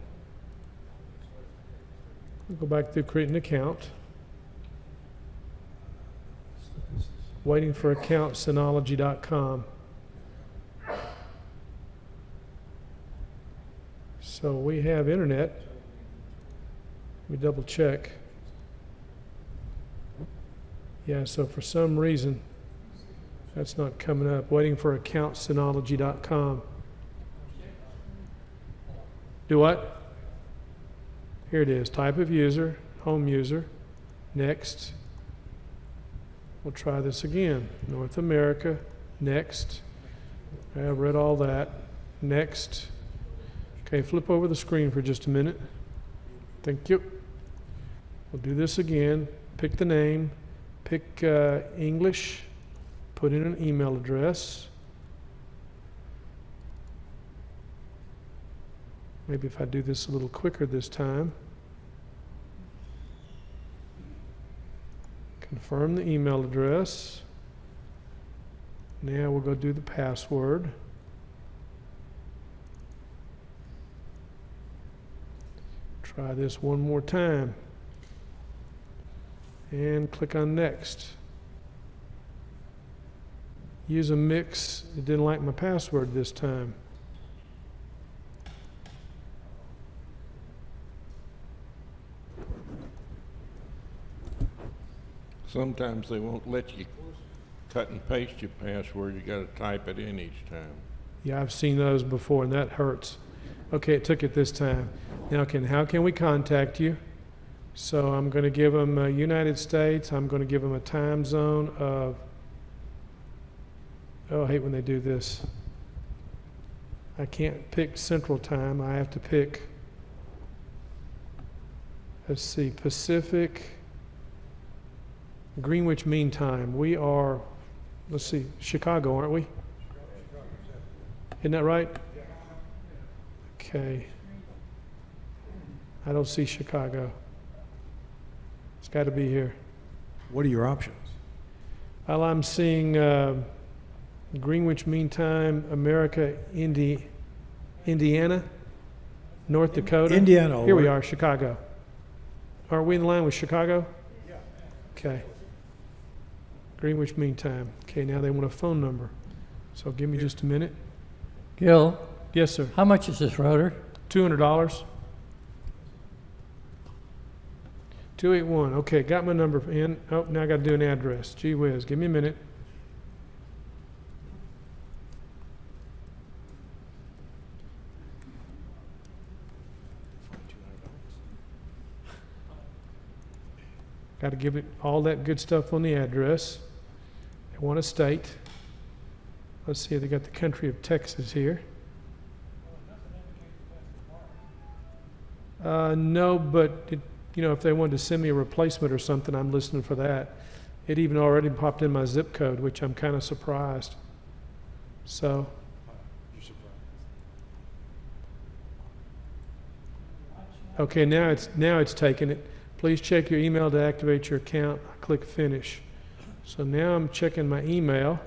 We'll go back through create an account. Waiting for account Synology.com. So we have internet. Let me double check. Yeah, so for some reason, that's not coming up. Waiting for account Synology.com. Do what? Here it is. Type of user, home user. Next. We'll try this again. North America. Next. I read all that. Next. Okay, flip over the screen for just a minute. Thank you. We'll do this again. Pick the name. Pick English. Put in an email address. Maybe if I do this a little quicker this time. Confirm the email address. Now we'll go do the password. Try this one more time. And click on next. Use a mix. It didn't like my password this time. Sometimes they won't let you cut and paste your password. You got to type it in each time. Yeah, I've seen those before, and that hurts. Okay, it took it this time. Now, how can we contact you? So I'm going to give them United States. I'm going to give them a time zone of, oh, I hate when they do this. I can't pick Central Time. I have to pick, let's see, Pacific, Greenwich Mean Time. We are, let's see, Chicago, aren't we? Isn't that right? Okay. I don't see Chicago. It's got to be here. What are your options? Well, I'm seeing Greenwich Mean Time, America, Indiana, North Dakota. Indiana. Here we are, Chicago. Are we in line with Chicago? Yeah. Okay. Greenwich Mean Time. Okay, now they want a phone number. So give me just a minute. Gil, Yes, sir. how much is this router? $200. 281. Okay, got my number in. Oh, now I got to do an address. Gee whiz. Give me a minute. Got to give it all that good stuff on the address. They want a state. Let's see if they got the country of Texas here. No, but it, you know, if they wanted to send me a replacement or something, I'm listening for that. It even already popped in my zip code, which I'm kind of surprised. So, okay, now it's taking it. Please check your email to activate your account. I click finish. So now I'm checking my email.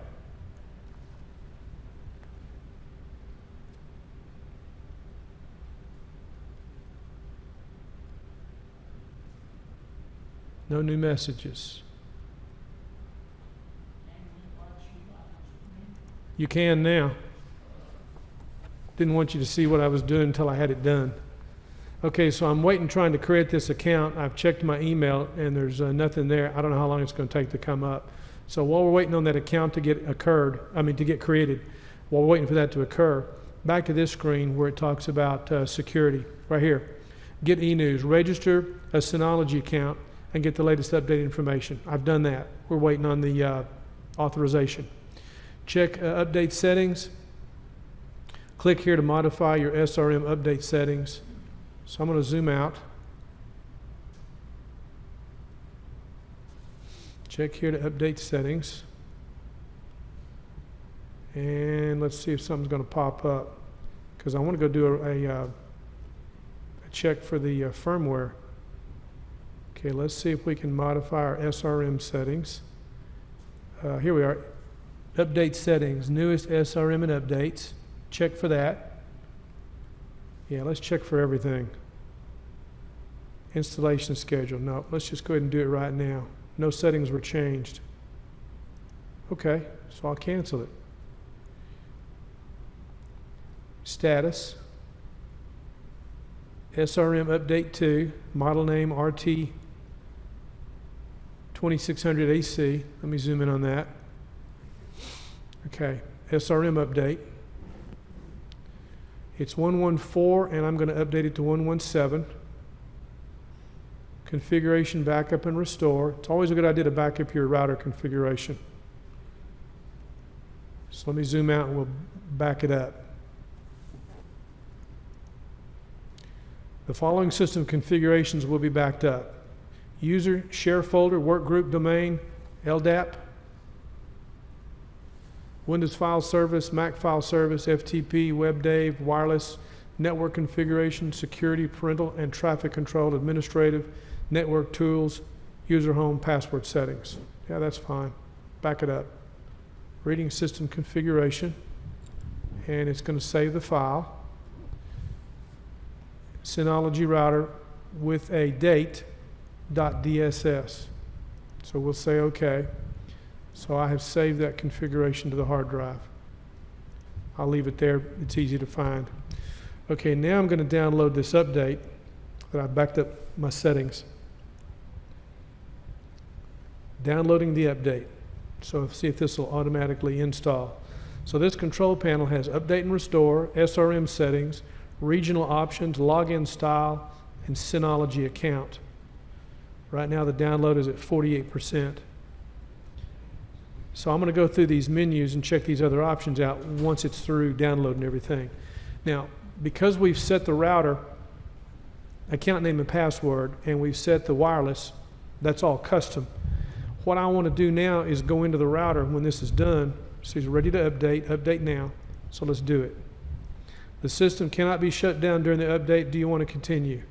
No new messages. You can now. Didn't want you to see what I was doing until I had it done. Okay, so I'm waiting, trying to create this account. I've checked my email, and there's nothing there. I don't know how long it's going to take to come up. So while we're waiting on that account to get created, while we're waiting for that to occur, back to this screen where it talks about security, right here. Get e-news, register a Synology account, and get the latest updated information. I've done that. We're waiting on the authorization. Check update settings. Click here to modify your SRM update settings. So I'm going to zoom out. Check here to update settings. And let's see if something's going to pop up, because I want to go do a check for the firmware. Okay, let's see if we can modify our SRM settings. Here we are. Update settings, newest SRM and updates. Check for that. Yeah, let's check for everything. Installation schedule. No, let's just go ahead and do it right now. No settings were changed. Okay, so I'll cancel it. Status. SRM update 2, model name RT2600AC. Let me zoom in on that. Okay, SRM update. It's 114, and I'm going to update it to 117. Configuration, backup, and restore. It's always a good idea to back up your router configuration. So let me zoom out and we'll back it up. The following system configurations will be backed up. User, share folder, workgroup domain, LDAP, Windows file service, Mac file service, FTP, WebDAV, wireless, network configuration, security, parental and traffic control, administrative, network tools, user home, password settings. Yeah, that's fine. Back it up. Reading system configuration, and it's going to save the file. Synology router with a date.dss. So we'll say OK. So I have saved that configuration to the hard drive. I'll leave it there. It's easy to find. Okay, now I'm going to download this update that I backed up my settings. Downloading the update. So see if this will automatically install. So this control panel has update and restore, SRM settings, regional options, login style, and Synology account. Right now the download is at 48%. So I'm going to go through these menus and check these other options out once it's through downloading everything. Now, because we've set the router, account name and password, and we've set the wireless, that's all custom. What I want to do now is go into the router when this is done. So it's ready to update, update now. So let's do it. The system cannot be shut down during the update. Do you want to continue?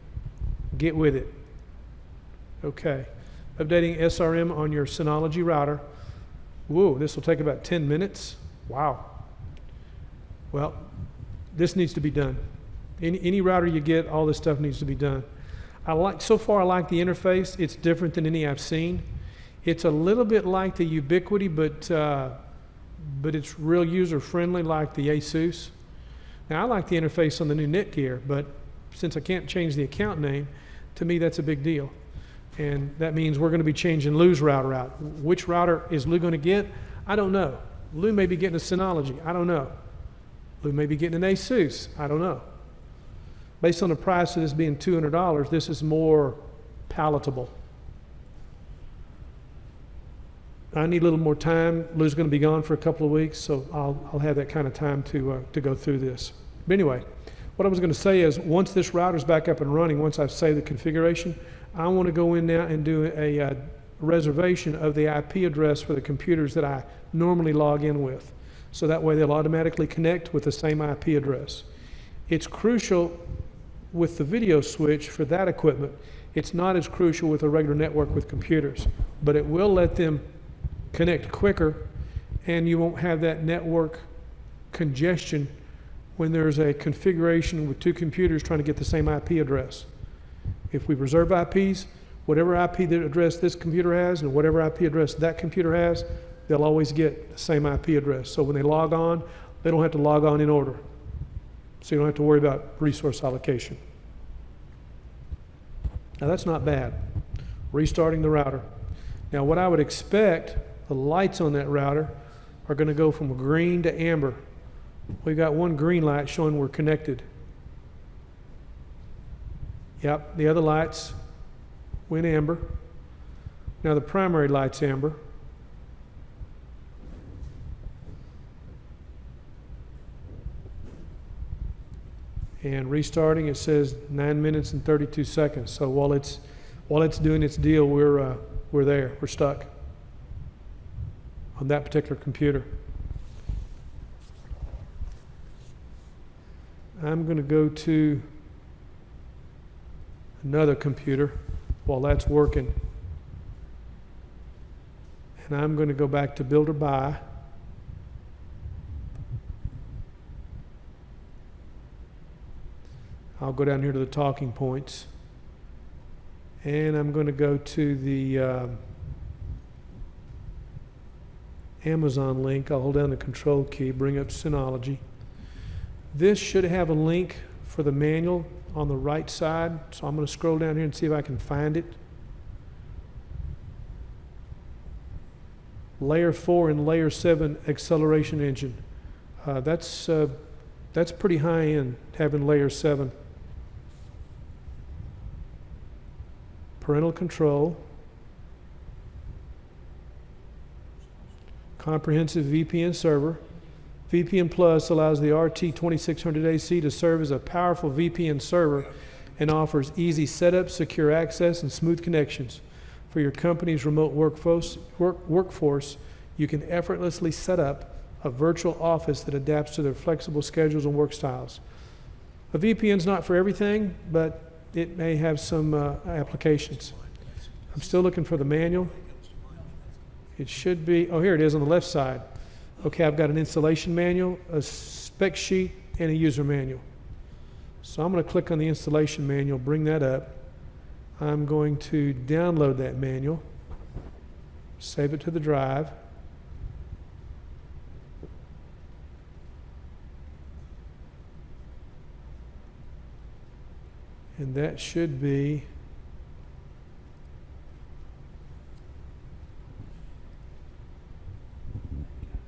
Get with it. Okay. Updating SRM on your Synology router. Whoa, this will take about 10 minutes. Wow. Well, this needs to be done. Any router you get, all this stuff needs to be done. So far I like the interface. It's different than any I've seen. It's a little bit like the Ubiquiti, but it's real user friendly like the Asus. Now I like the interface on the new Netgear, but since I can't change the account name, to me that's a big deal. And that means we're going to be changing Lou's router out. Which router is Lou going to get? I don't know. Lou may be getting a Synology. I don't know. Lou may be getting an Asus. I don't know. Based on the price of this being $200, this is more palatable. I need a little more time. Lou's going to be gone for a couple of weeks, so I'll have that kind of time to go through this. But anyway, what I was going to say is once this router's back up and running, once I've saved the configuration, I want to go in now and do a reservation of the IP address for the computers that I normally log in with. So that way they'll automatically connect with the same IP address. It's crucial with the video switch for that equipment. It's not as crucial with a regular network with computers, but it will let them connect quicker, and you won't have that network congestion when there's a configuration with two computers trying to get the same IP address. If we reserve IPs, whatever IP address this computer has and whatever IP address that computer has, they'll always get the same IP address. So when they log on, they don't have to log on in order. So you don't have to worry about resource allocation. Now that's not bad. Restarting the router. Now what I would expect, the lights on that router are going to go from green to amber. We've got one green light showing we're connected. Yep, the other lights went amber. Now the primary light's amber. And restarting, it says 9 minutes and 32 seconds. So while it's doing its deal, we're there. We're stuck on that particular computer. I'm going to go to another computer while that's working. And I'm going to go back to build or buy. I'll go down here to the talking points. And I'm going to go to the Amazon link. I'll hold down the control key, bring up Synology. This should have a link for the manual on the right side. So I'm going to scroll down here and see if I can find it. Layer 4 and Layer 7 acceleration engine. That's pretty high end, having Layer 7. Parental control. Comprehensive VPN server. VPN Plus allows the RT2600AC to serve as a powerful VPN server and offers easy setup, secure access, and smooth connections. For your company's remote workforce, you can effortlessly set up a virtual office that adapts to their flexible schedules and work styles. A VPN's not for everything, but it may have some applications. I'm still looking for the manual. It should be, oh, here it is on the left side. Okay, I've got an installation manual, a spec sheet, and a user manual. So I'm going to click on the installation manual, bring that up. I'm going to download that manual, save it to the drive. And that should be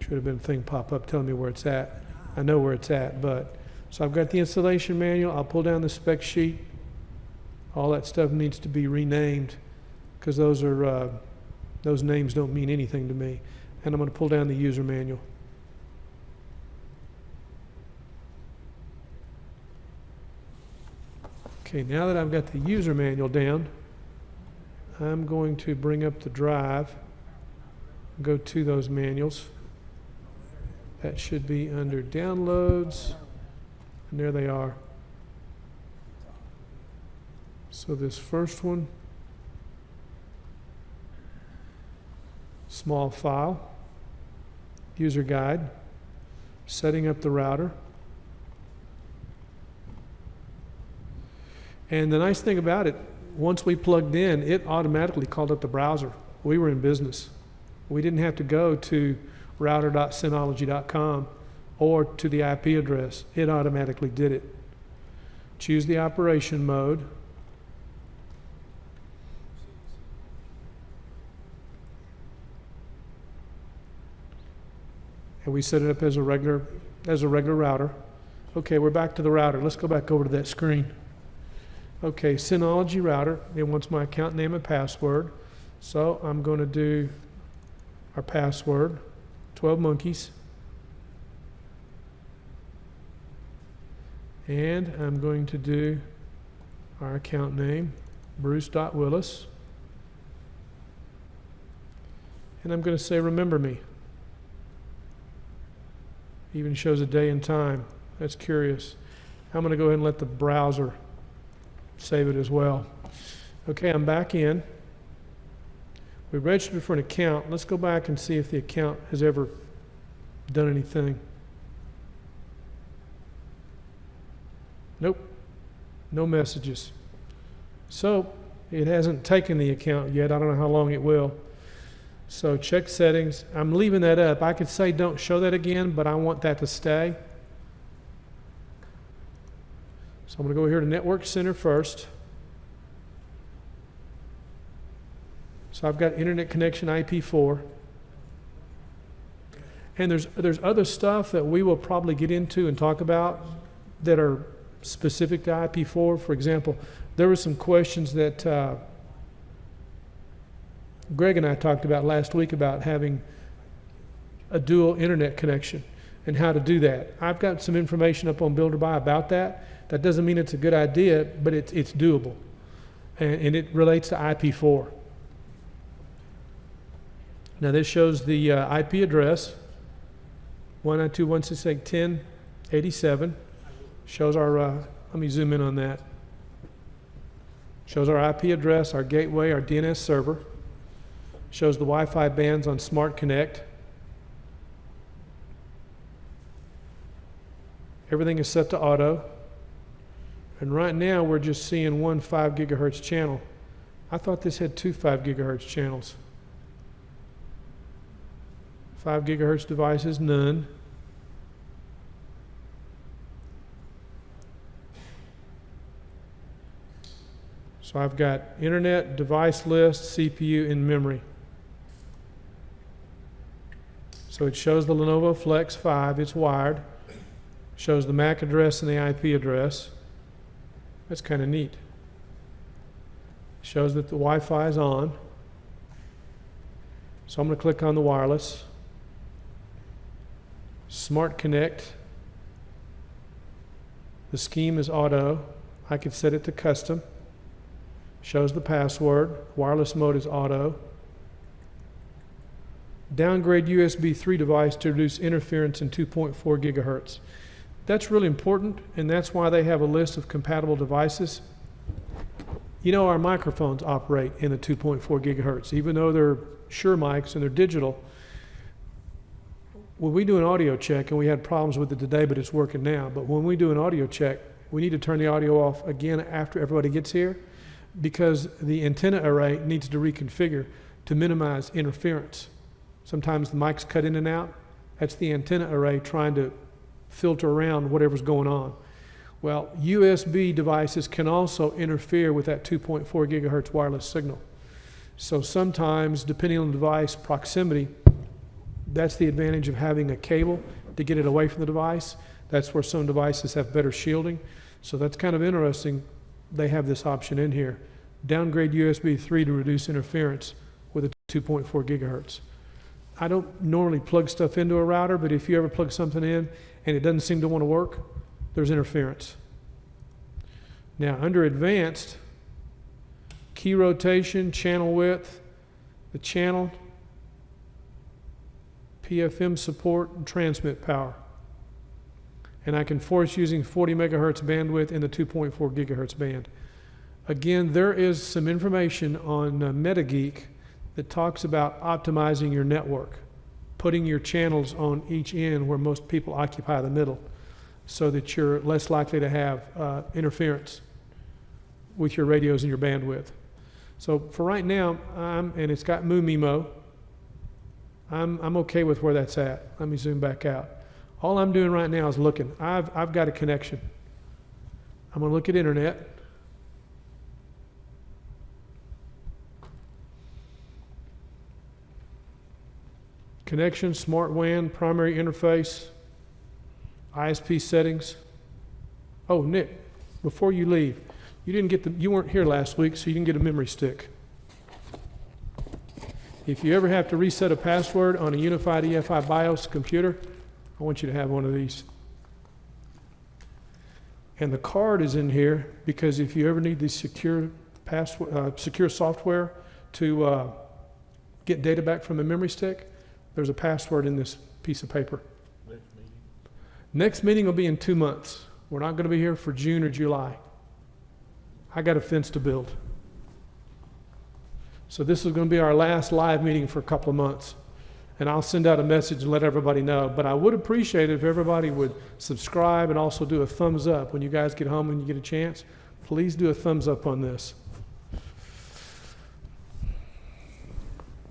should have been a thing pop up telling me where it's at. I know where it's at, but so I've got the installation manual. I'll pull down the spec sheet. All that stuff needs to be renamed because those names don't mean anything to me. And I'm going to pull down the user manual. Okay, now that I've got the user manual down, I'm going to bring up the drive, go to those manuals. That should be under downloads, and there they are. So this first one, small file, user guide, setting up the router. And the nice thing about it, once we plugged in, it automatically called up the browser. We were in business. We didn't have to go to router.synology.com or to the IP address. It automatically did it. Choose the operation mode. And we set it up as a regular router. Okay, we're back to the router. Let's go back over to that screen. Okay, Synology router. It wants my account name and password. So I'm going to do our password, 12 monkeys. And I'm going to do our account name, Bruce.Willis. And I'm going to say, remember me. Even shows a day and time. That's curious. I'm going to go ahead and let the browser save it as well. Okay, I'm back in. We registered for an account. Let's go back and see if the account has ever done anything. Nope, no messages. So it hasn't taken the account yet. I don't know how long it will. So check settings. I'm leaving that up. I could say don't show that again, but I want that to stay. So I'm going to go here to Network Center first. So I've got internet connection IP4. And there's other stuff that we will probably get into and talk about that are specific to IP4. For example, there were some questions that Greg and I talked about last week about having a dual internet connection and how to do that. I've got some information up on Build or Buy about that. That doesn't mean it's a good idea, but it's doable. And it relates to IP4. Now this shows the IP address, 192.168.10.87. Shows our, let me zoom in on that. Shows our IP address, our gateway, our DNS server. Shows the Wi-Fi bands on Smart Connect. Everything is set to auto. And right now we're just seeing one 5 gigahertz channel. I thought this had two 5 gigahertz channels. 5 gigahertz devices, none. So I've got internet, device list, CPU, and memory. So it shows the Lenovo Flex 5, it's wired. Shows the MAC address and the IP address. That's kind of neat. Shows that the Wi-Fi is on. So I'm going to click on the wireless. Smart Connect. The scheme is auto. I could set it to custom. Shows the password. Wireless mode is auto. Downgrade USB 3 device to reduce interference in 2.4 gigahertz. That's really important, and that's why they have a list of compatible devices. You know, our microphones operate in the 2.4 gigahertz, even though they're Shure mics and they're digital. When we do an audio check, and we had problems with it today, but it's working now, but when we do an audio check, we need to turn the audio off again after everybody gets here, because the antenna array needs to reconfigure to minimize interference. Sometimes the mics cut in and out. That's the antenna array trying to filter around whatever's going on. Well, USB devices can also interfere with that 2.4 gigahertz wireless signal. So sometimes, depending on the device proximity, that's the advantage of having a cable to get it away from the device. That's where some devices have better shielding. So that's kind of interesting. They have this option in here. Downgrade USB 3 to reduce interference with a 2.4 gigahertz. I don't normally plug stuff into a router, but if you ever plug something in and it doesn't seem to want to work, there's interference. Now, under advanced, key rotation, channel width, the channel, PFM support, and transmit power. And I can force using 40 megahertz bandwidth in the 2.4 gigahertz band. Again, there is some information on MetaGeek that talks about optimizing your network, putting your channels on each end where most people occupy the middle, so that you're less likely to have interference with your radios and your bandwidth. So for right now, and it's got MuMimo, I'm okay with where that's at. Let me zoom back out. All I'm doing right now is looking. I've got a connection. I'm going to look at internet. Connection, smart WAN, primary interface, ISP settings. Oh, Nick, before you leave, you weren't here last week, so you didn't get a memory stick. If you ever have to reset a password on a unified EFI BIOS computer, I want you to have one of these. And the card is in here because if you ever need the secure software to get data back from a memory stick, there's a password in this piece of paper. Next meeting will be in 2 months. We're not going to be here for June or July. I got a fence to build. So this is going to be our last live meeting for a couple of months. And I'll send out a message and let everybody know. But I would appreciate it if everybody would subscribe and also do a thumbs up. When you guys get home and you get a chance, please do a thumbs up on this.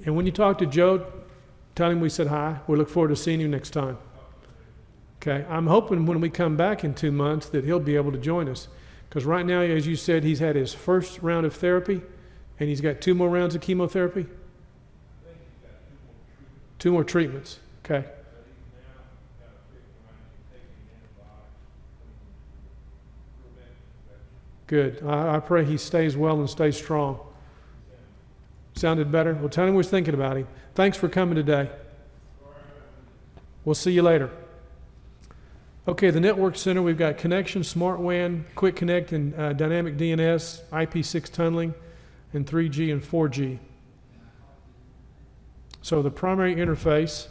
And when you talk to Joe, tell him we said hi. We look forward to seeing you next time. Okay, I'm hoping when we come back in 2 months that he'll be able to join us. Because right now, as you said, he's had his first round of therapy, and he's got 2 more rounds of chemotherapy. 2 more treatments, okay. Good, I pray he stays well and stays strong. Sounded better? Well, tell him we're thinking about him. Thanks for coming today. We'll see you later. Okay, the network center, we've got connection, smart WAN, quick connect, and dynamic DNS, IP6 tunneling, and 3G and 4G. So the primary interface,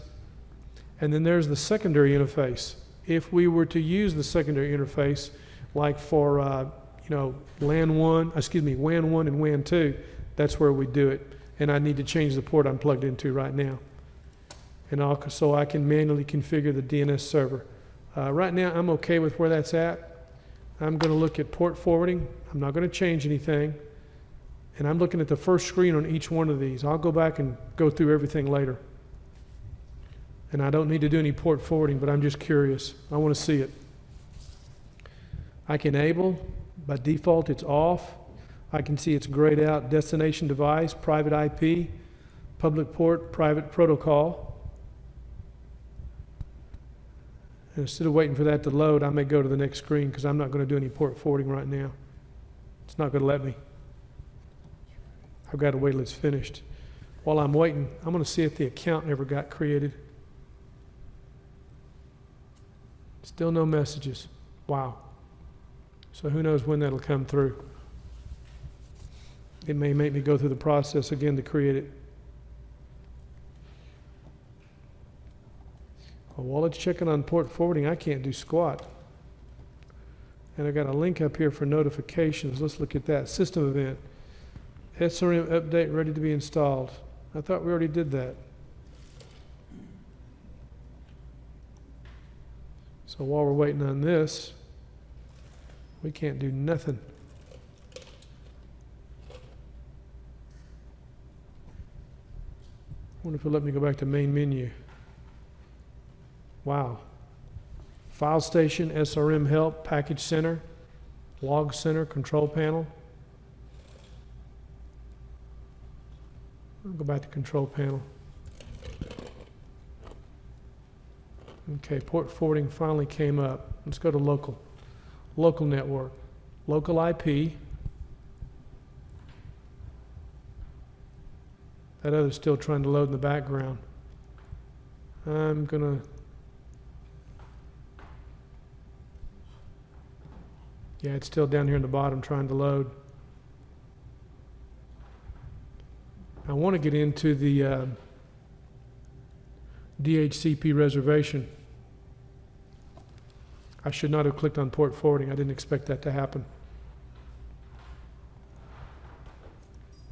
and then there's the secondary interface. if we were to use the secondary interface, like for, WAN 1 and WAN 2, that's where we do it. And I need to change the port I'm plugged into right now. And so I can manually configure the DNS server. Right now, I'm okay with where that's at. I'm going to look at port forwarding. I'm not going to change anything. And I'm looking at the first screen on each one of these. I'll go back and go through everything later. And I don't need to do any port forwarding, but I'm just curious. I want to see it. I can enable. By default, it's off. I can see it's grayed out. Destination device, private IP, public port, private protocol. And instead of waiting for that to load, I may go to the next screen because I'm not going to do any port forwarding right now. It's not going to let me. I've got to wait till it's finished. While I'm waiting, I'm going to see if the account ever got created. Still no messages. Wow. So who knows when that'll come through. It may make me go through the process again to create it. Well, while it's checking on port forwarding, I can't do squat. And I got a link up here for notifications. Let's look at that. System event. SRM update ready to be installed. I thought we already did that. So while we're waiting on this, we can't do nothing. I wonder if it'll let me go back to main menu. Wow. File station, SRM help, package center, log center, control panel. I'll go back to control panel. Okay, port forwarding finally came up. Let's go to local. Local network. Local IP. That other's still trying to load in the background. I'm gonna yeah, it's still down here in the bottom trying to load. I want to get into the DHCP reservation. I should not have clicked on port forwarding. I didn't expect that to happen.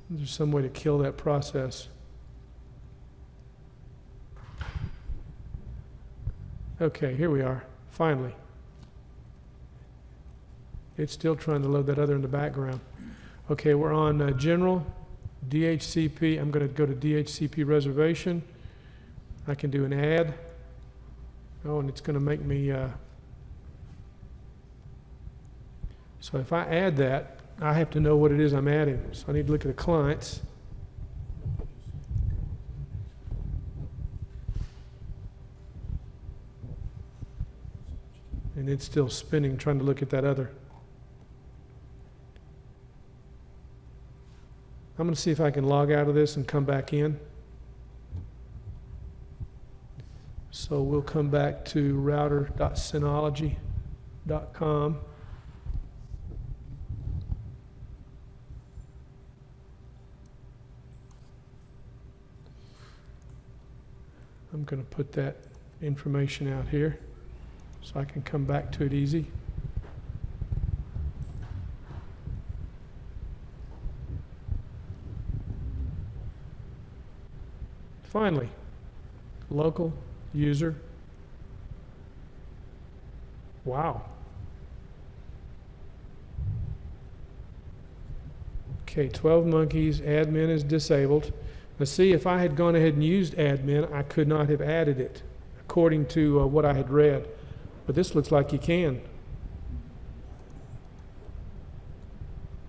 There's some way to kill that process. Okay, here we are, finally. It's still trying to load that other in the background. Okay, we're on general, DHCP. I'm going to go to DHCP reservation. I can do an add. Oh, and it's going to make me, so if I add that, I have to know what it is I'm adding. So I need to look at the clients. And it's still spinning, trying to look at that other. I'm going to see if I can log out of this and come back in. So we'll come back to router.synology.com. I'm going to put that information out here so I can come back to it easy. Finally, local user. Wow. Okay, 12 monkeys, admin is disabled. Now see, if I had gone ahead and used admin, I could not have added it according to what I had read. But this looks like you can.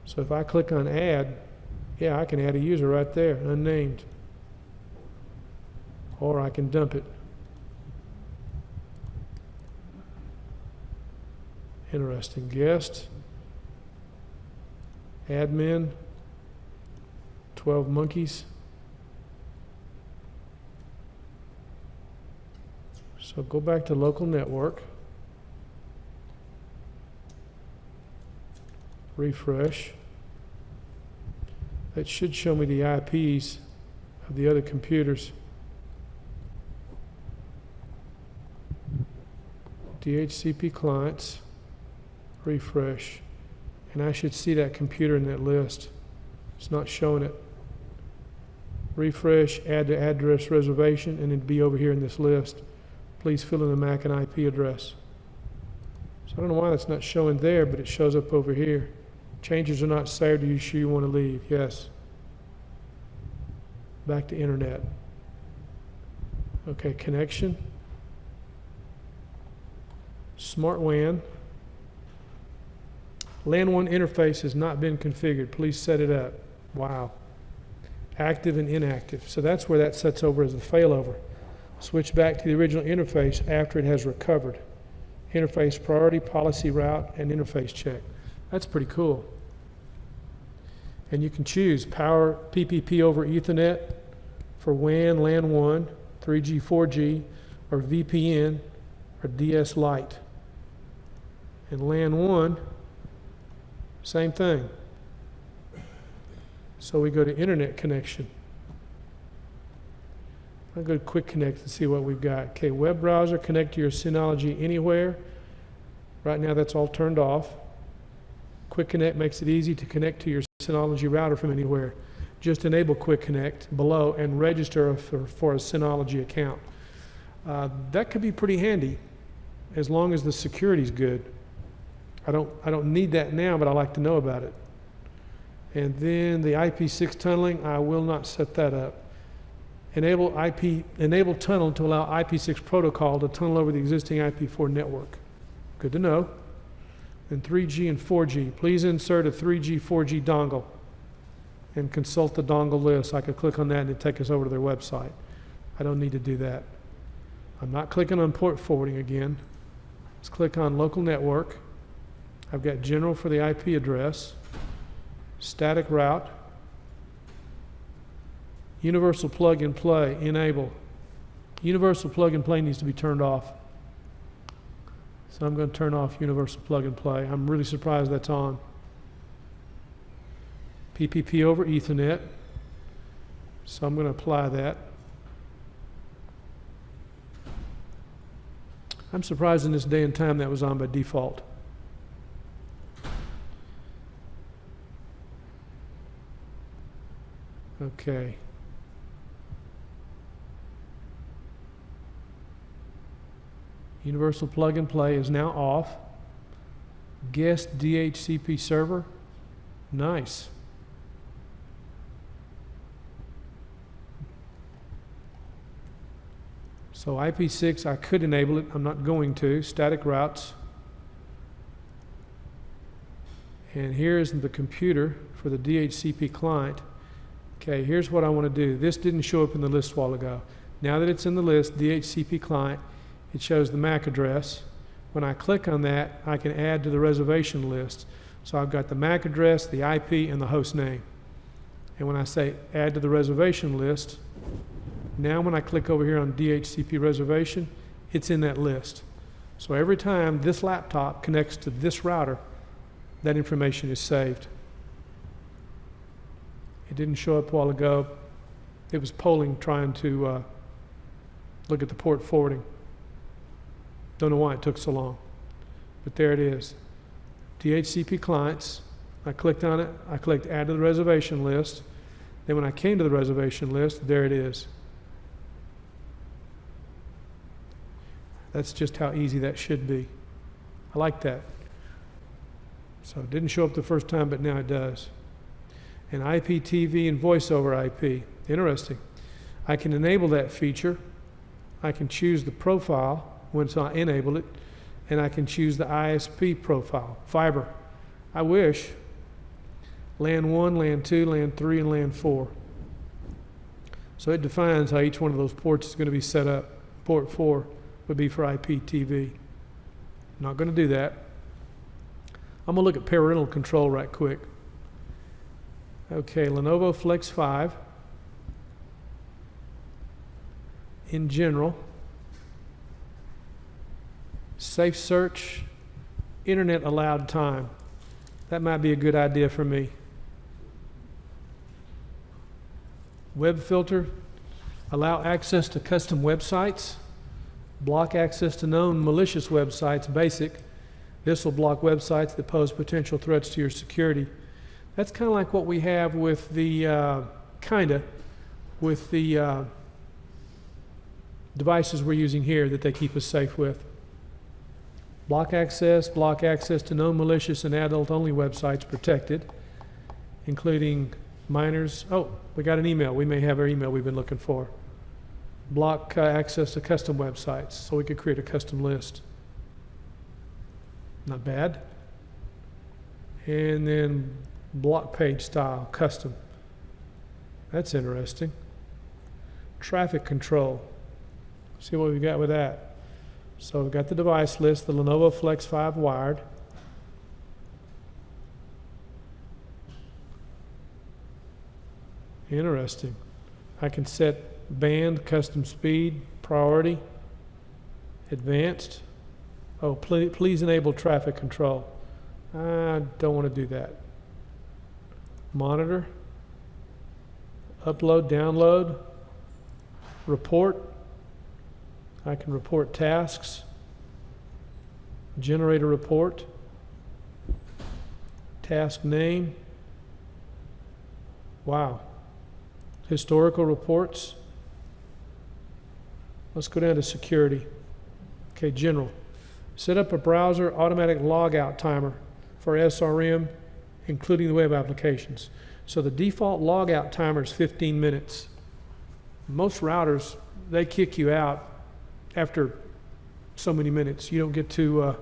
So if I click on add, yeah, I can add a user right there, unnamed. Or I can dump it. Interesting. Guest, admin, 12 monkeys. So go back to local network. Refresh. That should show me the IPs of the other computers. DHCP clients, refresh. And I should see that computer in that list. It's not showing it. Refresh, add to address reservation, and it'd be over here in this list. Please fill in the MAC and IP address. So I don't know why that's not showing there, but it shows up over here. Changes are not saved. Are you sure you want to leave? Yes. Back to internet. Okay, connection. Smart WAN. LAN 1 interface has not been configured. Please set it up. Wow. Active and inactive. So that's where that sets over as a failover. Switch back to the original interface after it has recovered. Interface priority, policy route, and interface check. That's pretty cool. And you can choose power PPP over Ethernet for WAN, LAN 1, 3G, 4G, or VPN, or DS Lite. And LAN 1, same thing. So we go to internet connection. I'll go to Quick Connect and see what we've got. Okay, web browser, connect to your Synology anywhere. Right now that's all turned off. Quick Connect makes it easy to connect to your Synology router from anywhere. Just enable Quick Connect below and register for a Synology account. That could be pretty handy as long as the security's good. I don't need that now, but I like to know about it. And then the IP6 tunneling, I will not set that up. Enable tunnel to allow IP6 protocol to tunnel over the existing IP4 network. Good to know. And 3G and 4G. Please insert a 3G, 4G dongle and consult the dongle list. I could click on that and it'd take us over to their website. I don't need to do that. I'm not clicking on port forwarding again. Let's click on local network. I've got general for the IP address, static route, universal plug and play, enable. Universal plug and play needs to be turned off. So I'm going to turn off universal plug and play. I'm really surprised that's on. PPP over Ethernet. So I'm going to apply that. I'm surprised in this day and time that was on by default. Okay. Universal plug and play is now off. Guest DHCP server. Nice. So IP6, I could enable it. I'm not going to. Static routes. And here's the computer for the DHCP client. Okay, here's what I want to do. This didn't show up in the list a while ago. Now that it's in the list, DHCP client, it shows the MAC address. When I click on that, I can add to the reservation list. So I've got the MAC address, the IP, and the host name. And when I say add to the reservation list, now when I click over here on DHCP reservation, it's in that list. So every time this laptop connects to this router, that information is saved. It didn't show up a while ago. It was polling, trying to look at the port forwarding. Don't know why it took so long, but there it is. DHCP clients, I clicked on it, I clicked add to the reservation list. Then when I came to the reservation list, there it is. That's just how easy that should be. I like that. So it didn't show up the first time, but now it does. And IPTV and voice over IP. Interesting. I can enable that feature. I can choose the profile once I enable it, and I can choose the ISP profile, fiber. I wish. LAN 1, LAN 2, LAN 3, and LAN 4. So it defines how each one of those ports is going to be set up. Port 4 would be for IPTV. Not going to do that. I'm going to look at parental control right quick. Okay, Lenovo Flex 5. In general, safe search, internet allowed time. That might be a good idea for me. Web filter, allow access to custom websites. Block access to known malicious websites, basic. This will block websites that pose potential threats to your security. That's kind of like what we have with the, devices we're using here that they keep us safe with. Block access to known malicious and adult-only websites protected, including minors. Oh, we got an email. We may have our email we've been looking for. Block access to custom websites, so we could create a custom list. Not bad. And then block page style, custom. That's interesting. Traffic control. See what we've got with that. So we've got the device list, the Lenovo Flex 5 wired. Interesting. I can set band, custom speed, priority, advanced. Oh, please enable traffic control. I don't want to do that. Monitor, upload, download, report. I can report tasks, generate a report, task name. Wow. Historical reports. Let's go down to security. Okay, general. Set up a browser automatic logout timer for SRM, including the web applications. So the default logout timer is 15 minutes. Most routers, they kick you out after so many minutes. You don't get to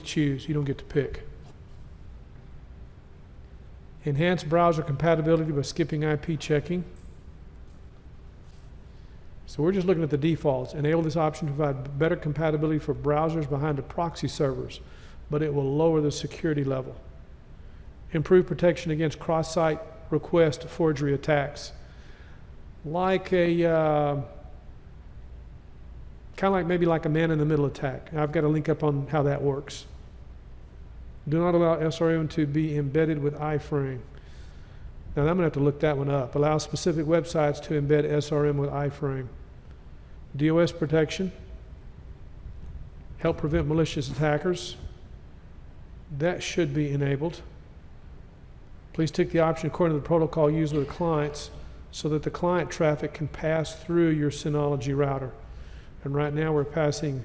choose. You don't get to pick. Enhance browser compatibility by skipping IP checking. So we're just looking at the defaults. Enable this option to provide better compatibility for browsers behind the proxy servers, but it will lower the security level. Improve protection against cross-site request forgery attacks. Like a, kind of like maybe like a man-in-the-middle attack. I've got a link up on how that works. Do not allow SRM to be embedded with iframe. Now I'm going to have to look that one up. Allow specific websites to embed SRM with iframe. DOS protection. Help prevent malicious attackers. That should be enabled. Please tick the option according to the protocol used with the clients so that the client traffic can pass through your Synology router. And right now we're passing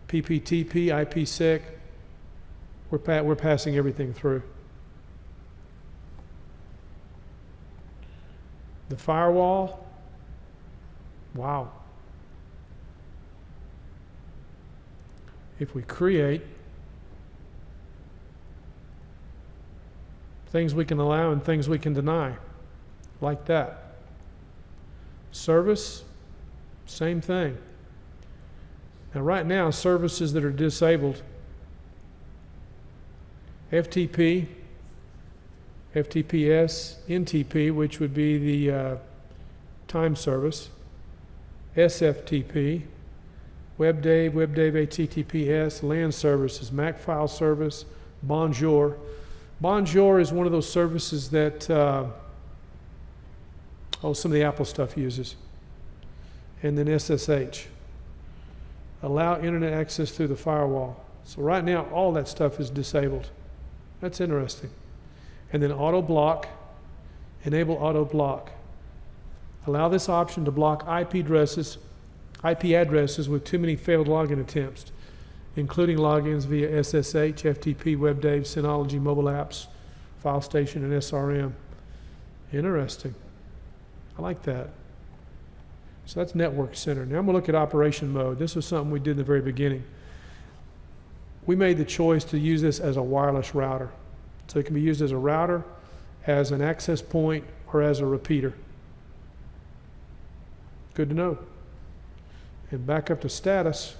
PPTP, IPsec. We're passing everything through. The firewall, wow. If we create things we can allow and things we can deny, like that. Service, same thing. Now right now, services that are disabled, FTP, FTPS, NTP, which would be the time service, SFTP, WebDave, HTTPS, LAN services, Mac file service, Bonjour. Bonjour is one of those services that some of the Apple stuff uses. And then SSH. Allow internet access through the firewall. So right now, all that stuff is disabled. That's interesting. And then auto block, enable auto block. Allow this option to block IP addresses with too many failed login attempts, including logins via SSH, FTP, WebDave, Synology mobile apps, FileStation, and SRM. Interesting. I like that. So that's Network Center. Now I'm going to look at operation mode. This was something we did in the very beginning. We made the choice to use this as a wireless router. So it can be used as a router, as an access point, or as a repeater. Good to know. And back up to status.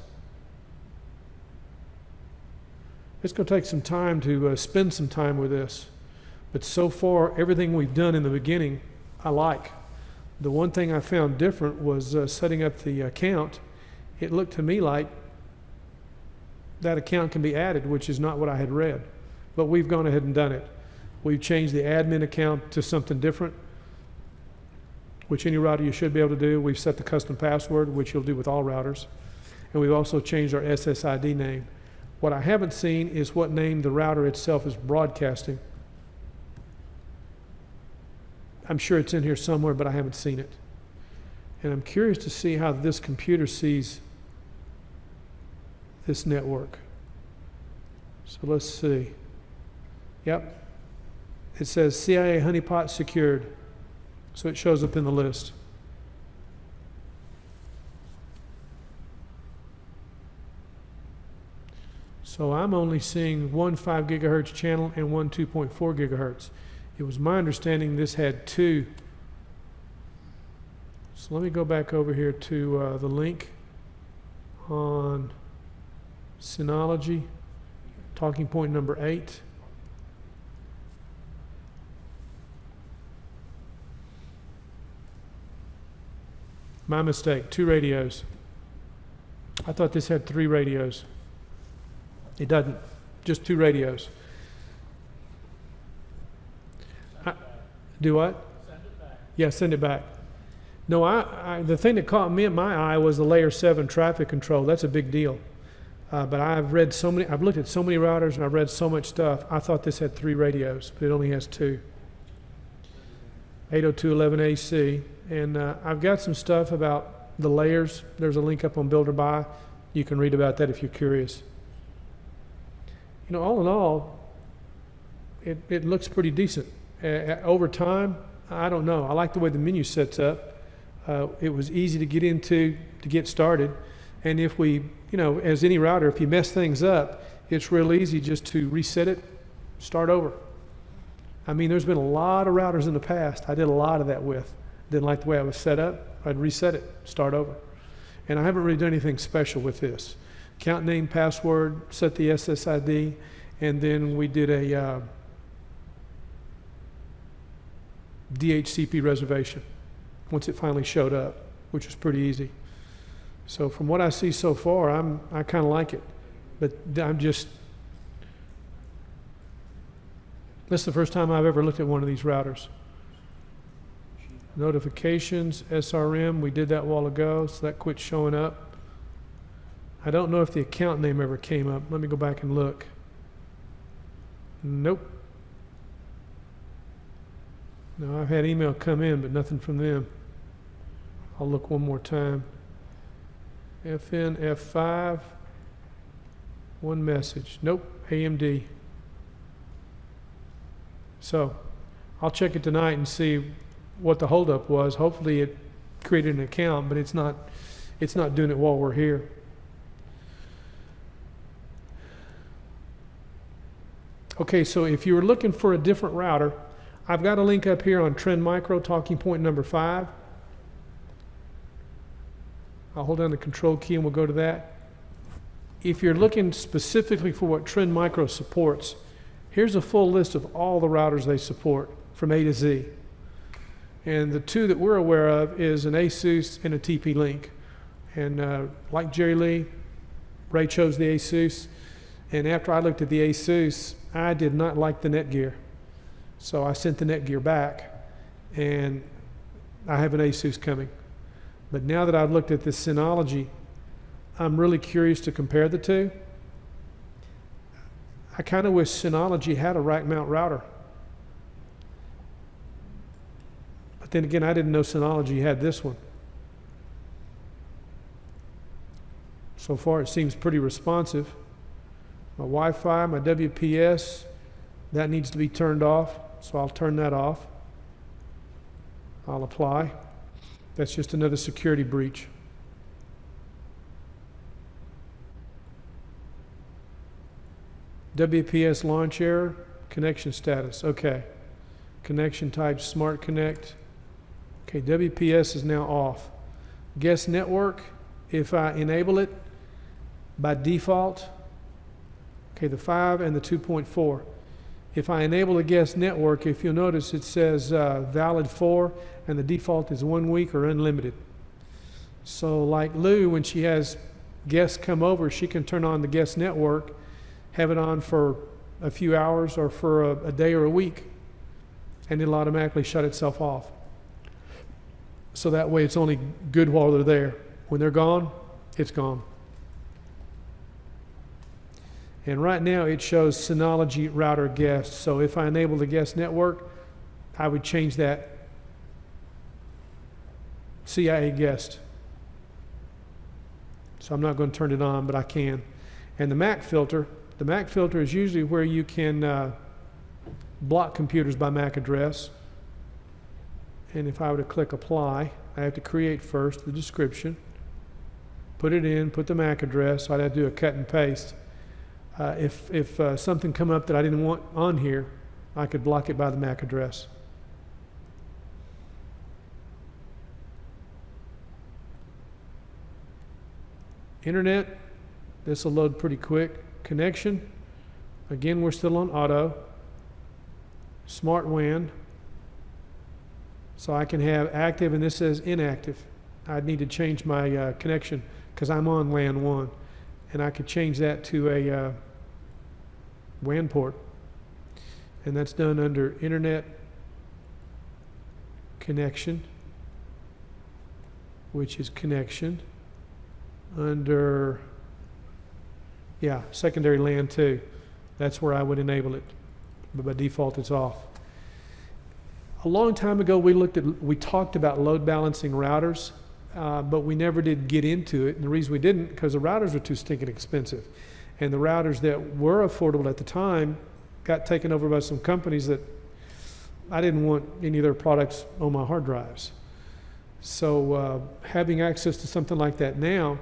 It's going to take some time to spend some time with this. But so far, everything we've done in the beginning, I like. The one thing I found different was setting up the account. It looked to me like that account can be added, which is not what I had read. But we've gone ahead and done it. We've changed the admin account to something different. which any router you should be able to do. We've set the custom password, which you'll do with all routers. And we've also changed our SSID name. What I haven't seen is what name the router itself is broadcasting. I'm sure it's in here somewhere, but I haven't seen it. And I'm curious to see how this computer sees this network. So let's see. Yep. It says CIA honeypot secured. So it shows up in the list. So I'm only seeing one 5 gigahertz channel and one 2.4 gigahertz. It was my understanding this had two. So let me go back over here to the link on Synology, talking point number 8. My mistake, 2 radios. I thought this had 3 radios. It doesn't, just 2 radios. Do what? Send it back. Yeah, send it back. No, the thing that caught me in my eye was the layer 7 traffic control. That's a big deal. But I've looked at so many routers and I've read so much stuff. I thought this had 3 radios, but it only has 2. 802.11ac. And I've got some stuff about the layers. There's a link up on Builder Buy. You can read about that if you're curious. You know, all in all, it looks pretty decent. Over time, I don't know. I like the way the menu sets up. It was easy to get into, to get started. And if we, you know, as any router, if you mess things up, it's real easy just to reset it, start over. I mean, there's been a lot of routers in the past I did a lot of that with. Didn't like the way I was set up, I'd reset it, start over. And I haven't really done anything special with this. Account name, password, set the SSID, and then we did a DHCP reservation once it finally showed up, which was pretty easy. So from what I see so far, I kind of like it, but this is the first time I've ever looked at one of these routers. Notifications, SRM, we did that a while ago, so that quit showing up. I don't know if the account name ever came up. Let me go back and look. Nope. No, I've had email come in, but nothing from them. I'll look one more time. FN, F5, one message. Nope, AMD. So I'll check it tonight and see what the holdup was. Hopefully it created an account, but it's not doing it while we're here. Okay, so if you were looking for a different router, I've got a link up here on Trend Micro, talking point number 5. I'll hold down the control key and we'll go to that. If you're looking specifically for what Trend Micro supports, here's a full list of all the routers they support from A to Z. And the 2 that we're aware of is an ASUS and a TP-Link. And like Jerry Lee, Ray chose the ASUS. And after I looked at the ASUS, I did not like the Netgear. So I sent the Netgear back, and I have an ASUS coming. But now that I've looked at this Synology, I'm really curious to compare the 2. I kind of wish Synology had a rack mount router. But then again, I didn't know Synology had this one. So far, it seems pretty responsive. My Wi-Fi, my WPS, that needs to be turned off, so I'll turn that off. I'll apply. That's just another security breach. WPS launch error, connection status, okay. Connection type Smart Connect. Okay, WPS is now off. Guest network, if I enable it by default, okay, the 5 and the 2.4. If I enable the guest network, if you'll notice it says valid for, and the default is 1 week or unlimited. So like Lou, when she has guests come over, she can turn on the guest network, have it on for a few hours or for a day or a week, and it'll automatically shut itself off. So that way it's only good while they're there. When they're gone, it's gone. And right now it shows Synology router guest. So if I enable the guest network, I would change that CIA guest. So I'm not going to turn it on, but I can. And the MAC filter is usually where you can block computers by MAC address. And if I were to click apply, I have to create first the description, put it in, put the MAC address, so I'd have to do a cut and paste. If something come up that I didn't want on here, I could block it by the MAC address. Internet, this will load pretty quick. Connection, again, we're still on auto. Smart WAN, so I can have active, and this says inactive. I'd need to change my connection because I'm on LAN 1, and I could change that to a WAN port, and that's done under Internet Connection, which is connection under, secondary LAN 2. That's where I would enable it, but by default it's off. A long time ago we talked about load balancing routers, but we never did get into it, and the reason we didn't, because the routers were too stinking expensive. And the routers that were affordable at the time got taken over by some companies that I didn't want any of their products on my hard drives. So having access to something like that now,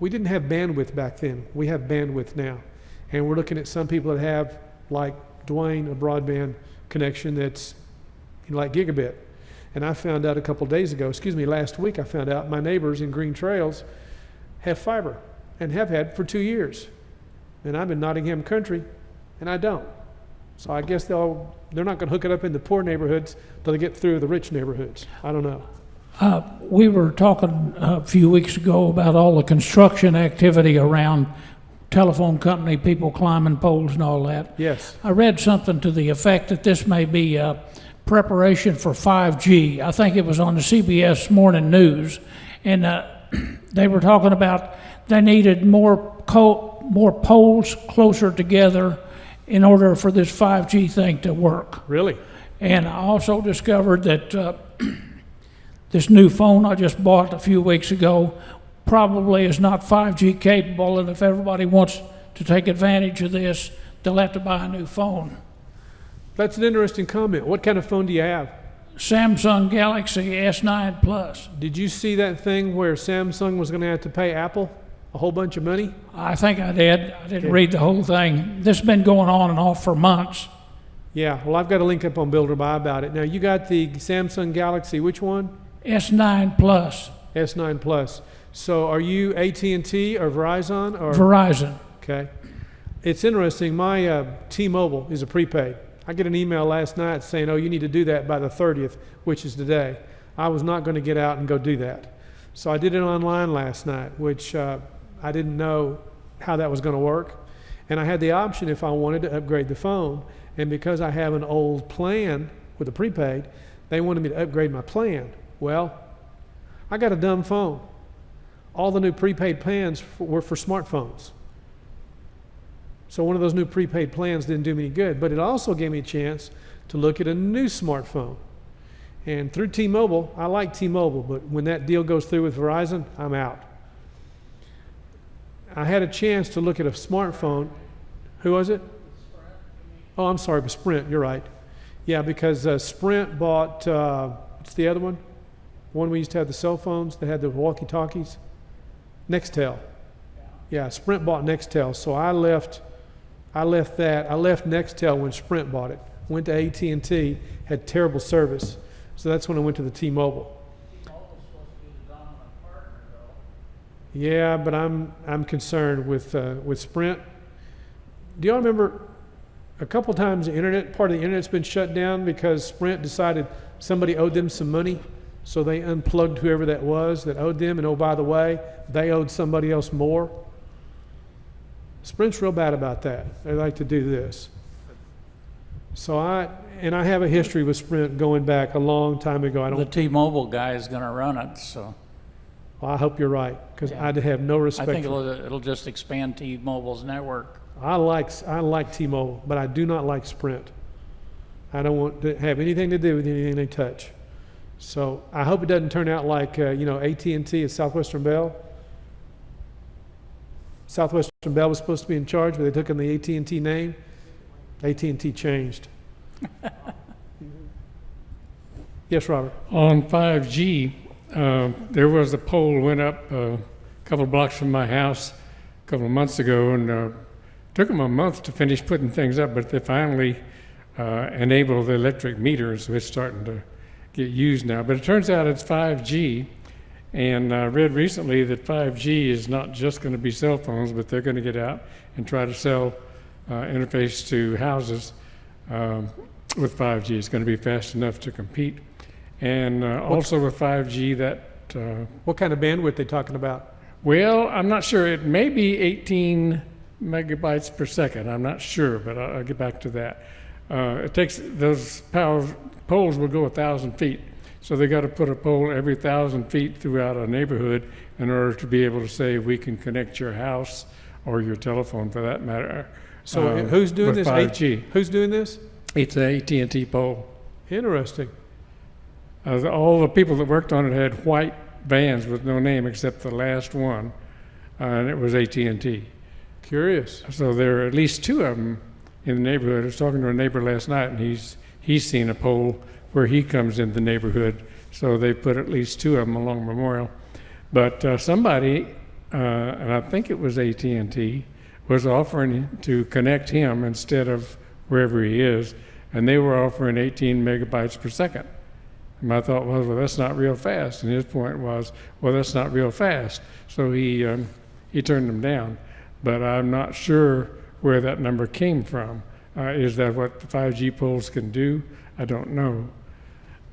we didn't have bandwidth back then. We have bandwidth now. And we're looking at some people that have, like Dwayne, a broadband connection that's like Gigabit. And I found out last week I found out my neighbors in Green Trails have fiber and have had for 2 years. And I'm in Nottingham country and I don't. So I guess they're not going to hook it up in the poor neighborhoods till they get through the rich neighborhoods. I don't know. We were talking a few weeks ago about all the construction activity around telephone company, people climbing poles and all that. Yes. I read something to the effect that this may be preparation for 5G. I think it was on the CBS Morning News, and they were talking about they needed more poles closer together in order for this 5G thing to work. Really? And I also discovered that this new phone I just bought a few weeks ago probably is not 5G capable, and if everybody wants to take advantage of this, they'll have to buy a new phone. That's an interesting comment. What kind of phone do you have? Samsung Galaxy S9 Plus. Did you see that thing where Samsung was going to have to pay Apple a whole bunch of money? I think I did. I didn't read the whole thing. This has been going on and off for months. Yeah, well, I've got a link up on Builder Buy about it. Now, you got the Samsung Galaxy, which one? S9 Plus. S9 Plus. So are you AT&T or Verizon? Or Verizon. Okay. It's interesting. My T-Mobile is a prepaid. I get an email last night saying, oh, you need to do that by the 30th, which is today. I was not going to get out and go do that. So I did it online last night, which I didn't know how that was going to work. And I had the option if I wanted to upgrade the phone. And because I have an old plan with a prepaid, they wanted me to upgrade my plan. Well, I got a dumb phone. All the new prepaid plans were for smartphones. So one of those new prepaid plans didn't do me any good, but it also gave me a chance to look at a new smartphone. And through T-Mobile, I like T-Mobile, but when that deal goes through with Verizon, I'm out. I had a chance to look at a smartphone. Who was it? Oh, I'm sorry, but Sprint, you're right. Yeah, because Sprint bought, what's the other one? One we used to have the cell phones that had the walkie-talkies. Nextel. Yeah, Sprint bought Nextel, so I left that. I left Nextel when Sprint bought it. Went to AT&T, had terrible service. So that's when I went to the T-Mobile. T-Mobile's supposed to be the dominant partner, though. Yeah, but I'm concerned with Sprint. Do y'all remember a couple times part of the internet's been shut down because Sprint decided somebody owed them some money? So they unplugged whoever that was that owed them, and oh, by the way, they owed somebody else more. Sprint's real bad about that. They like to do this. So and I have a history with Sprint going back a long time ago. I The don't, T-Mobile guy is gonna run it, so I hope you're right, because Yeah. I'd have no I respect think for. it'll just expand T-Mobile's network. I like T-Mobile, but I do not like Sprint. I don't want to have anything to do with anything they touch. So I hope it doesn't turn out like, AT&T at Southwestern Bell. Southwestern Bell was supposed to be in charge, but they took in the AT&T name. AT&T changed. Yes, Robert? On 5G, there was a pole went up a couple of blocks from my house a couple of months ago, and took them a month to finish putting things up, but they finally enabled the electric meters, so it's starting to get used now. But it turns out it's 5G, and I read recently that 5G is not just going to be cell phones, but they're going to get out and try to sell interface to houses with 5G. It's going to be fast enough to compete. And also with 5G, that, What kind of bandwidth they talking about? well, I'm not sure. It may be 18 megabytes per second. I'm not sure, but I'll get back to that. It takes, those poles will go 1,000 feet. So they got to put a pole every 1,000 feet throughout a neighborhood in order to be able to say, we can connect your house or your telephone for that matter. So who's doing with this? 5G. Who's doing this? It's an AT&T pole. Interesting. All the people that worked on it had white vans with no name except the last one, and it was AT&T. Curious. So there are at least two of them in the neighborhood. I was talking to a neighbor last night, and he's seen a pole where he comes in the neighborhood. So they put at least two of them along Memorial. But somebody, and I think it was AT&T, was offering to connect him instead of wherever he is, and they were offering 18 megabytes per second. And my thought was, well, that's not real fast. And his point was, well, that's not real fast. So he turned them down. But I'm not sure where that number came from. Is that what the 5G poles can do? I don't know.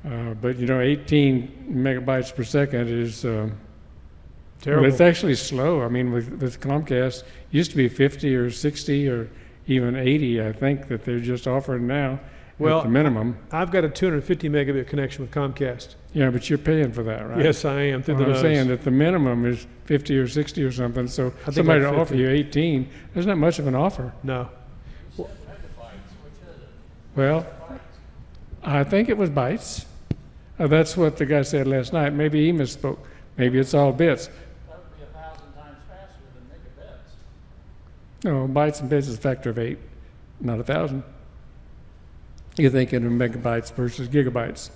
But 18 megabytes per second is Terrible. well, it's actually slow. I mean, with Comcast, it used to be 50 or 60 or even 80, I think, that they're just offering now Well, at the minimum. I've got a 250 megabit connection with Comcast. Yeah, but you're paying for that, right? Yes, I am. Through Well, the I'm nose. saying that the minimum is 50 or 60 or something, so think somebody like to offer 50. you 18, there's not much of an offer. No. Well, I think it was bytes. That's what the guy said last night. Maybe he misspoke. Maybe it's all bits. That would be 1,000 times faster than megabits. No, bytes and bits is a factor of 8, not 1,000. You're thinking of megabytes versus gigabytes.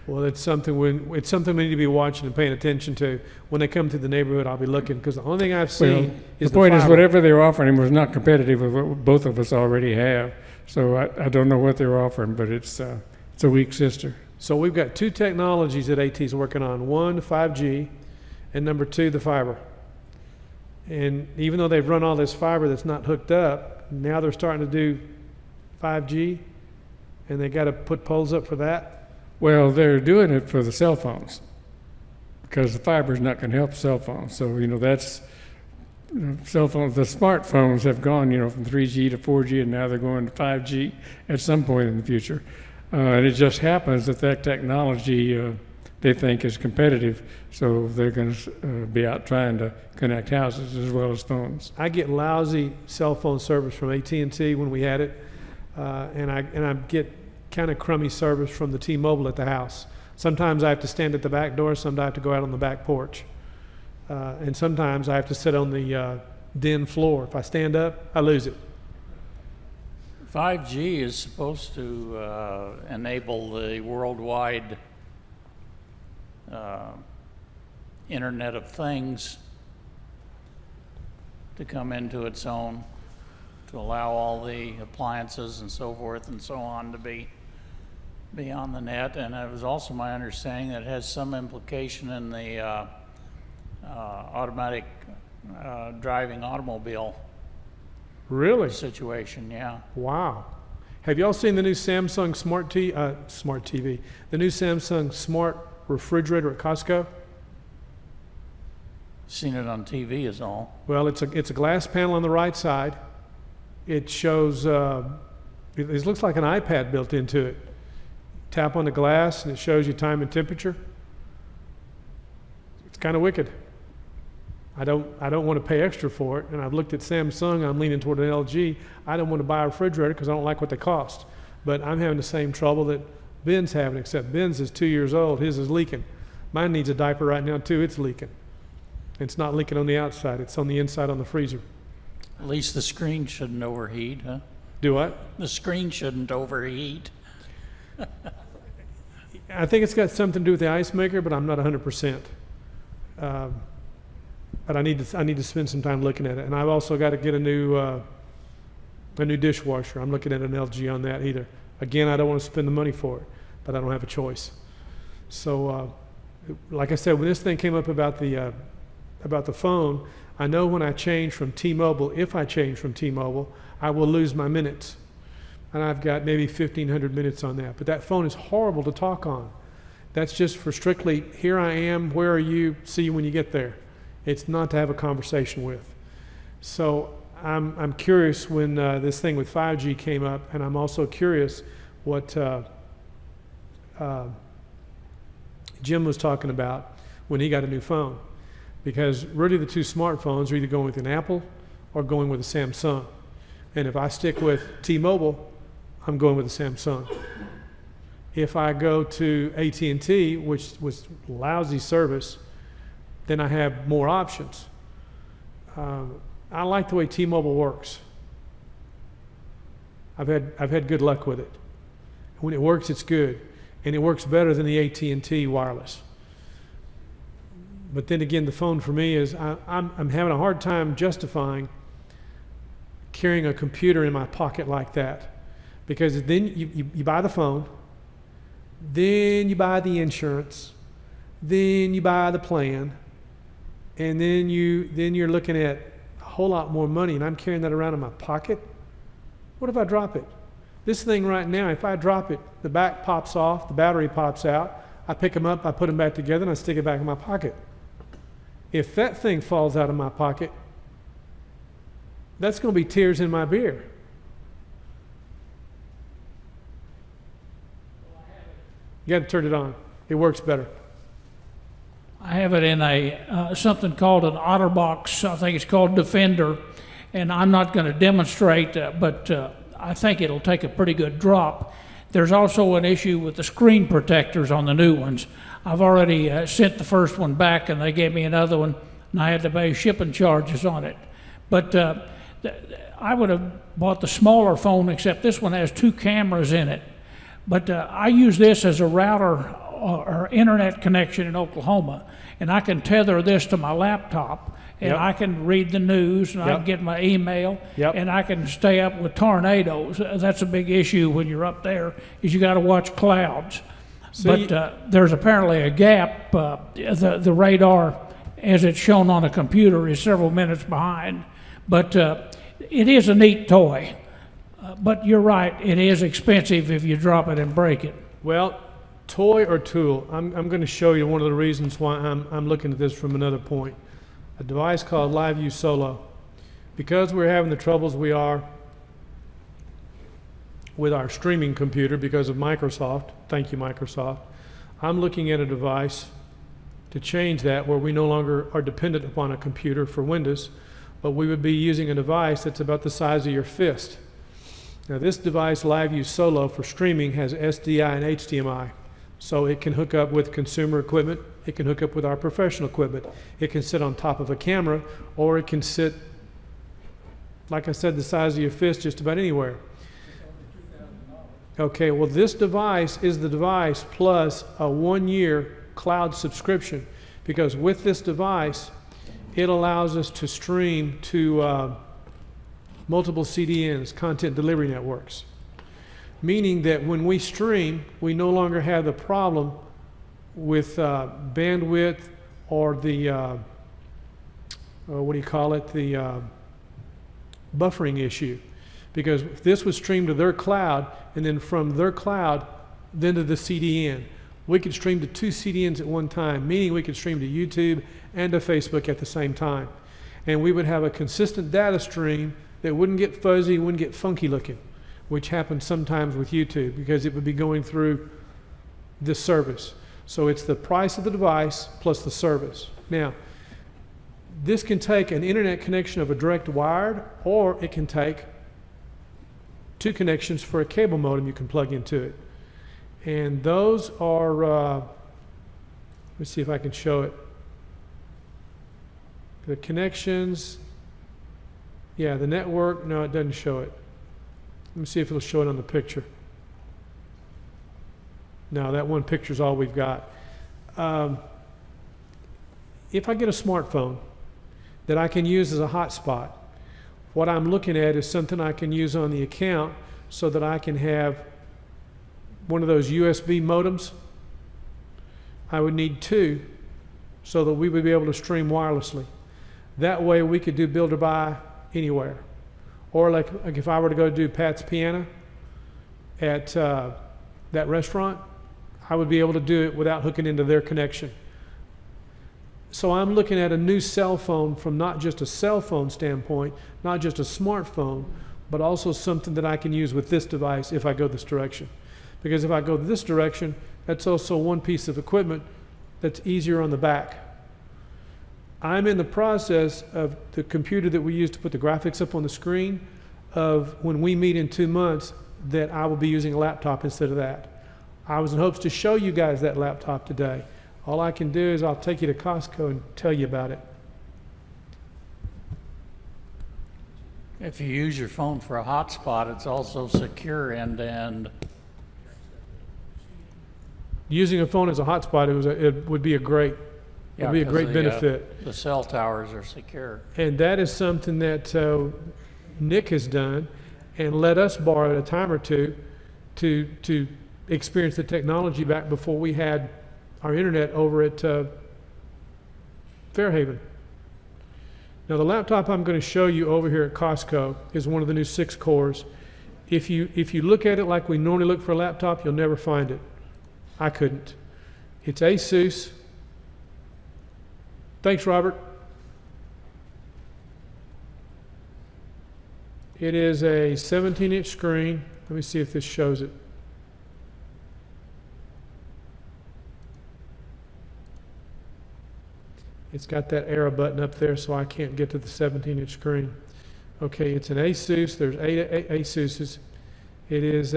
Well, it's something we need to be watching and paying attention to. When they come to the neighborhood, I'll be looking, because the only thing I've Well, seen is the point is, fiber. whatever they're offering was not competitive with what both of us already have. So I don't know what they're offering, but it's a weak sister. So we've got two technologies that AT is working on. One, 5G, and number two, the fiber. And even though they've run all this fiber that's not hooked up, now they're starting to do 5G, and they got to put poles up for that. Well, they're doing it for the cell phones because the fiber is not going to help cell phones. So, that's cell phones. The smartphones have gone, from 3G to 4G, and now they're going to 5G at some point in the future. And it just happens that technology they think is competitive, so they're going to be out trying to connect houses as well as phones. I get lousy cell phone service from AT&T when we had it, and I get kind of crummy service from the T-Mobile at the house. Sometimes I have to stand at the back door, sometimes I have to go out on the back porch. And sometimes I have to sit on the den floor. If I stand up, I lose it. 5G is supposed to enable the worldwide Internet of Things to come into its own, to allow all the appliances and so forth and so on to be on the net. And it was also my understanding that it has some implication in the automatic driving automobile Really? situation, yeah. Wow. Have y'all seen the new Samsung Smart TV, the new Samsung Smart refrigerator at Costco? Seen it on TV is all. Well, it's a glass panel on the right side. It shows, it looks like an iPad built into it. tap on the glass and it shows you time and temperature. It's kind of wicked. I don't want to pay extra for it, and I've looked at Samsung, I'm leaning toward an LG. I don't want to buy a refrigerator because I don't like what they cost. But I'm having the same trouble that Ben's having, except Ben's is 2 years old, his is leaking. Mine needs a diaper right now too, it's leaking. It's not leaking on the outside, it's on the inside on the freezer. At least the screen shouldn't overheat, huh? Do what? The screen shouldn't overheat. I think it's got something to do with the ice maker, but I'm not 100%. But I need to spend some time looking at it. And I've also got to get a new dishwasher. I'm looking at an LG on that either. Again, I don't want to spend the money for it, but I don't have a choice. So, like I said, when this thing came up about the phone, I know when I change from T-Mobile, if I change from T-Mobile, I will lose my minutes. And I've got maybe 1,500 minutes on that. But that phone is horrible to talk on. That's just for strictly, here I am, where are you, see you when you get there. It's not to have a conversation with. So I'm curious when this thing with 5G came up, and I'm also curious what Jim was talking about when he got a new phone. Because really the two smartphones are either going with an Apple or going with a Samsung. And if I stick with T-Mobile, I'm going with a Samsung. If I go to AT&T, which was lousy service, then I have more options. I like the way T-Mobile works. I've had good luck with it. When it works, it's good, and it works better than the AT&T wireless. But then again, the phone for me is I'm having a hard time justifying carrying a computer in my pocket like that, because then you buy the phone, then you buy the insurance, then you buy the plan. And then you're looking at a whole lot more money, and I'm carrying that around in my pocket. What if I drop it? This thing right now, if I drop it, the back pops off, the battery pops out, I pick them up, I put them back together, and I stick it back in my pocket. If that thing falls out of my pocket, that's going to be tears in my beer. You got to turn it on. It works better. I have it in a something called an OtterBox. I think it's called Defender, and I'm not going to demonstrate, but I think it'll take a pretty good drop. There's also an issue with the screen protectors on the new ones. I've already sent the first one back, and they gave me another one, and I had to pay shipping charges on it. But I would have bought the smaller phone, except this one has 2 cameras in it. But I use this as a router or internet connection in Oklahoma, and I can tether this to my laptop, and Yep. I can read the news, and I Yep. can get my email, Yep. and I can stay up with tornadoes. That's a big issue when you're up there, is you got to watch clouds. See- But there's apparently a gap. The radar, as it's shown on a computer, is several minutes behind. But it is a neat toy. But you're right, it is expensive if you drop it and break it. Well, toy or tool, I'm going to show you one of the reasons why I'm looking at this from another point. A device called LiveView Solo. Because we're having the troubles we are with our streaming computer because of Microsoft, thank you Microsoft, I'm looking at a device to change that where we no longer are dependent upon a computer for Windows, but we would be using a device that's about the size of your fist. Now this device, LiveView Solo, for streaming has SDI and HDMI. So it can hook up with consumer equipment, it can hook up with our professional equipment. It can sit on top of a camera, or it can sit, like I said, the size of your fist just about anywhere. Okay, well this device is the device plus a 1-year cloud subscription, because with this device, it allows us to stream to multiple CDNs, content delivery networks. Meaning that when we stream, we no longer have the problem with bandwidth or the, the buffering issue. Because if this was streamed to their cloud, and then from their cloud, then to the CDN, we could stream to 2 CDNs at one time, meaning we could stream to YouTube and to Facebook at the same time. And we would have a consistent data stream that wouldn't get fuzzy, wouldn't get funky looking, which happens sometimes with YouTube because it would be going through this service. So it's the price of the device plus the service. Now, this can take an internet connection of a direct wired, or it can take 2 connections for a cable modem you can plug into it. And those are, let's see if I can show it. The connections, yeah, the network, no, it doesn't show it. Let me see if it'll show it on the picture. No, that one picture is all we've got. If I get a smartphone that I can use as a hotspot, what I'm looking at is something I can use on the account so that I can have one of those USB modems. I would need 2 so that we would be able to stream wirelessly. That way we could do build or buy anywhere. Or like if I were to go do Pat's Piano at that restaurant, I would be able to do it without hooking into their connection. So I'm looking at a new cell phone from not just a cell phone standpoint, not just a smartphone, but also something that I can use with this device if I go this direction. Because if I go this direction, that's also one piece of equipment that's easier on the back. I'm in the process of the computer that we use to put the graphics up on the screen, of when we meet in 2 months, that I will be using a laptop instead of that. I was in hopes to show you guys that laptop today. All I can do is I'll take you to Costco and tell you about it. If you use your phone for a hotspot, it's also secure end-to-end. Using a phone as a hotspot, it would be a great Yeah, be a 'cause great the, benefit. The cell towers are secure. And that is something that Nick has done and let us borrow a time or two to experience the technology back before we had our internet over at Fairhaven. Now the laptop I'm going to show you over here at Costco is one of the new 6 cores. If you look at it like we normally look for a laptop, you'll never find it. I couldn't. It's ASUS. Thanks, Robert. It is a 17-inch screen. Let me see if this shows it. It's got that arrow button up there, so I can't get to the 17-inch screen. Okay, it's an ASUS. There's 8 ASUSes. It is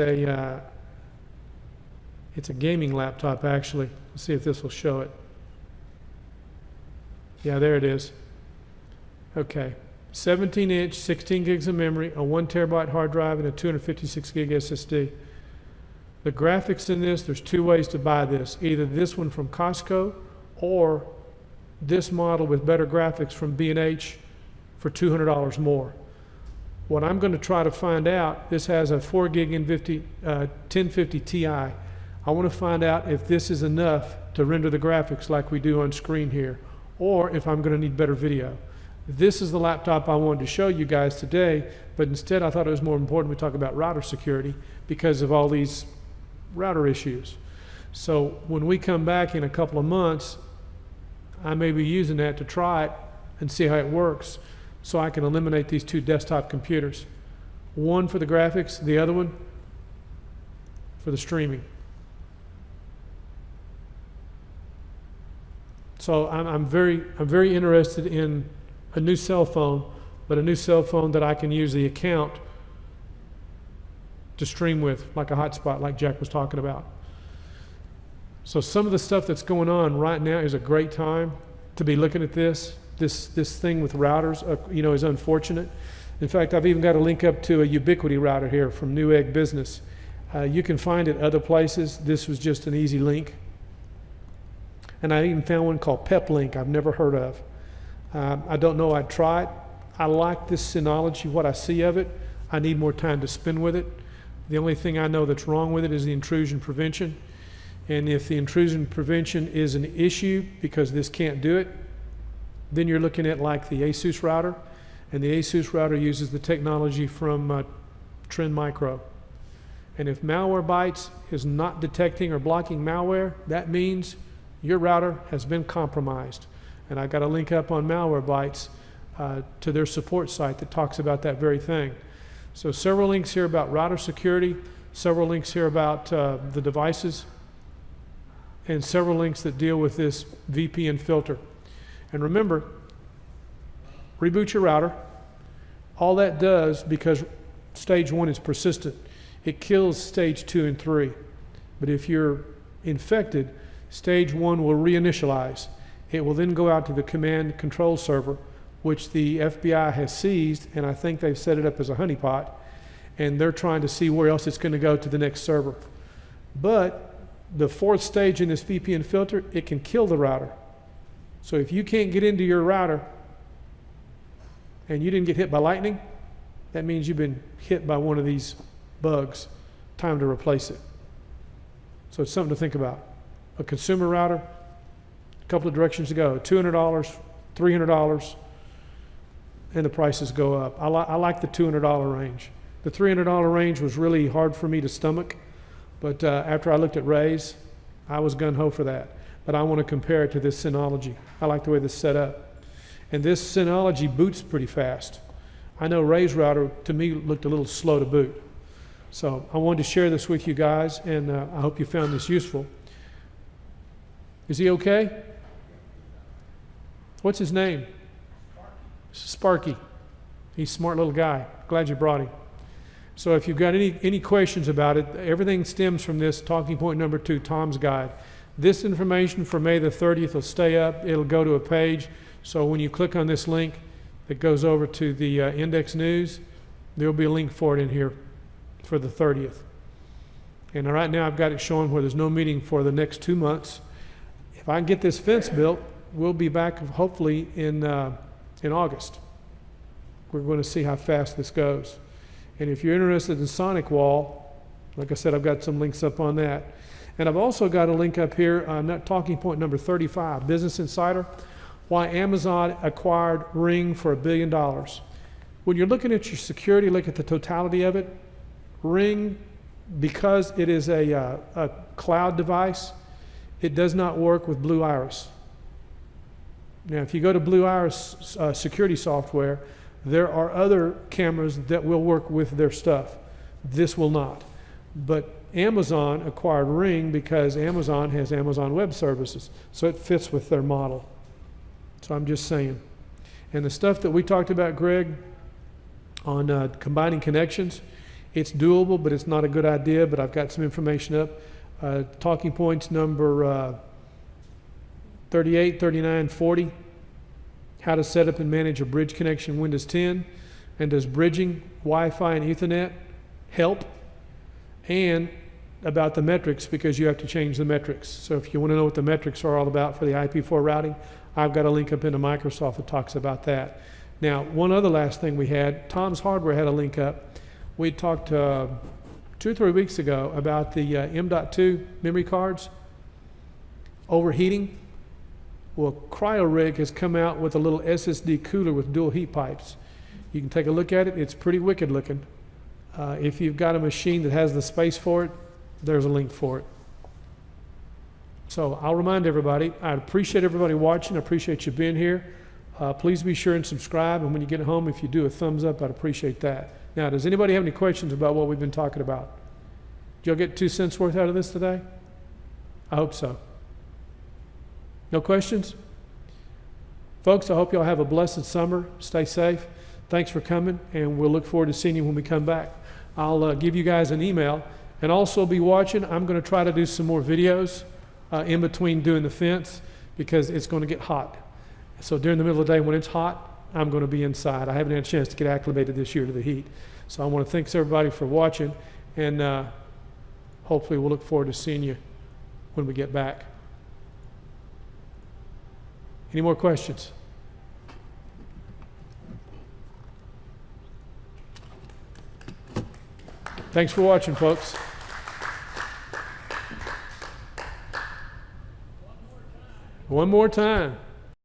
it's a gaming laptop, actually. Let's see if this will show it. Yeah, there it is. Okay, 17-inch, 16 gigs of memory, a 1 terabyte hard drive, and a 256 gig SSD. The graphics in this, there's 2 ways to buy this. Either this one from Costco or this model with better graphics from B&H for $200 more. What I'm going to try to find out, this has a 4 gig NVIDIA 1050 Ti. I want to find out if this is enough to render the graphics like we do on screen here, or if I'm going to need better video. This is the laptop I wanted to show you guys today, but instead I thought it was more important we talk about router security because of all these router issues. So when we come back in a couple of months, I may be using that to try it and see how it works so I can eliminate these 2 desktop computers. One for the graphics, the other one for the streaming. So I'm very interested in a new cell phone, but a new cell phone that I can use the account to stream with, like a hotspot, like Jack was talking about. So some of the stuff that's going on right now is a great time to be looking at this. This thing with routers, is unfortunate. In fact, I've even got a link up to a Ubiquity router here from Newegg Business. You can find it other places. This was just an easy link. And I even found one called PepLink I've never heard of. I don't know, I'd try it. I like this Synology, what I see of it. I need more time to spend with it. The only thing I know that's wrong with it is the intrusion prevention. And if the intrusion prevention is an issue because this can't do it, then you're looking at like the ASUS router. And the ASUS router uses the technology from Trend Micro. And if Malwarebytes is not detecting or blocking malware, that means your router has been compromised. And I got a link up on Malwarebytes to their support site that talks about that very thing. So several links here about router security, several links here about the devices. and several links that deal with this VPN filter. And remember, reboot your router. All that does, because stage 1 is persistent, it kills stage 2 and 3. But if you're infected, stage 1 will reinitialize. It will then go out to the command control server, which the FBI has seized, and I think they've set it up as a honeypot, and they're trying to see where else it's going to go to the next server. But the 4th stage in this VPN filter, it can kill the router. So if you can't get into your router and you didn't get hit by lightning, that means you've been hit by one of these bugs. Time to replace it. So it's something to think about. A consumer router, a couple of directions to go, $200, $300, and the prices go up. I like the $200 range. The $300 range was really hard for me to stomach, but after I looked at Ray's, I was gung-ho for that. But I want to compare it to this Synology. I like the way this is set up. And this Synology boots pretty fast. I know Ray's router, to me, looked a little slow to boot. So I wanted to share this with you guys, and I hope you found this useful. Is he okay? What's his name? Sparky. He's a smart little guy. Glad you brought him. So if you've got any questions about it, everything stems from this talking point number 2, Tom's Guide. This information for May the 30th will stay up. It'll go to a page. So when you click on this link that goes over to the Index News, there'll be a link for it in here for the 30th. And right now I've got it showing where there's no meeting for the next 2 months. If I can get this fence built, we'll be back hopefully in August. We're going to see how fast this goes. And if you're interested in Sonic Wall, like I said, I've got some links up on that. And I've also got a link up here, talking point number 35, Business Insider, why Amazon acquired Ring for $1 billion. When you're looking at your security, look at the totality of it. Ring, because it is a cloud device, it does not work with Blue Iris. Now, if you go to Blue Iris security software, there are other cameras that will work with their stuff. This will not. But Amazon acquired Ring because Amazon has Amazon Web Services, so it fits with their model. So I'm just saying. And the stuff that we talked about, Greg, on combining connections, it's doable, but it's not a good idea, but I've got some information up. Talking points number 38, 39, 40. How to set up and manage a bridge connection in Windows 10, and does bridging Wi-Fi and Ethernet help, and about the metrics, because you have to change the metrics. So if you want to know what the metrics are all about for the IP4 routing, I've got a link up into Microsoft that talks about that. Now, one other last thing we had, Tom's Hardware had a link up. We talked 2 or 3 weeks ago about the M.2 memory cards overheating. Well, CryoRig has come out with a little SSD cooler with dual heat pipes. You can take a look at it. It's pretty wicked looking. If you've got a machine that has the space for it, there's a link for it. So I'll remind everybody, I appreciate everybody watching. I appreciate you being here. Please be sure and subscribe. And when you get home, if you do a thumbs up, I'd appreciate that. Now, does anybody have any questions about what we've been talking about? Did y'all get 2 cents worth out of this today? I hope so. No questions? Folks, I hope y'all have a blessed summer. Stay safe. Thanks for coming, and we'll look forward to seeing you when we come back. I'll give you guys an email, and also be watching. I'm going to try to do some more videos in between doing the fence, because it's going to get hot. So during the middle of the day when it's hot, I'm going to be inside. I haven't had a chance to get acclimated this year to the heat. So I want to thank everybody for watching, and hopefully we'll look forward to seeing you when we get back. Any more questions? Thanks for watching, folks. One more time.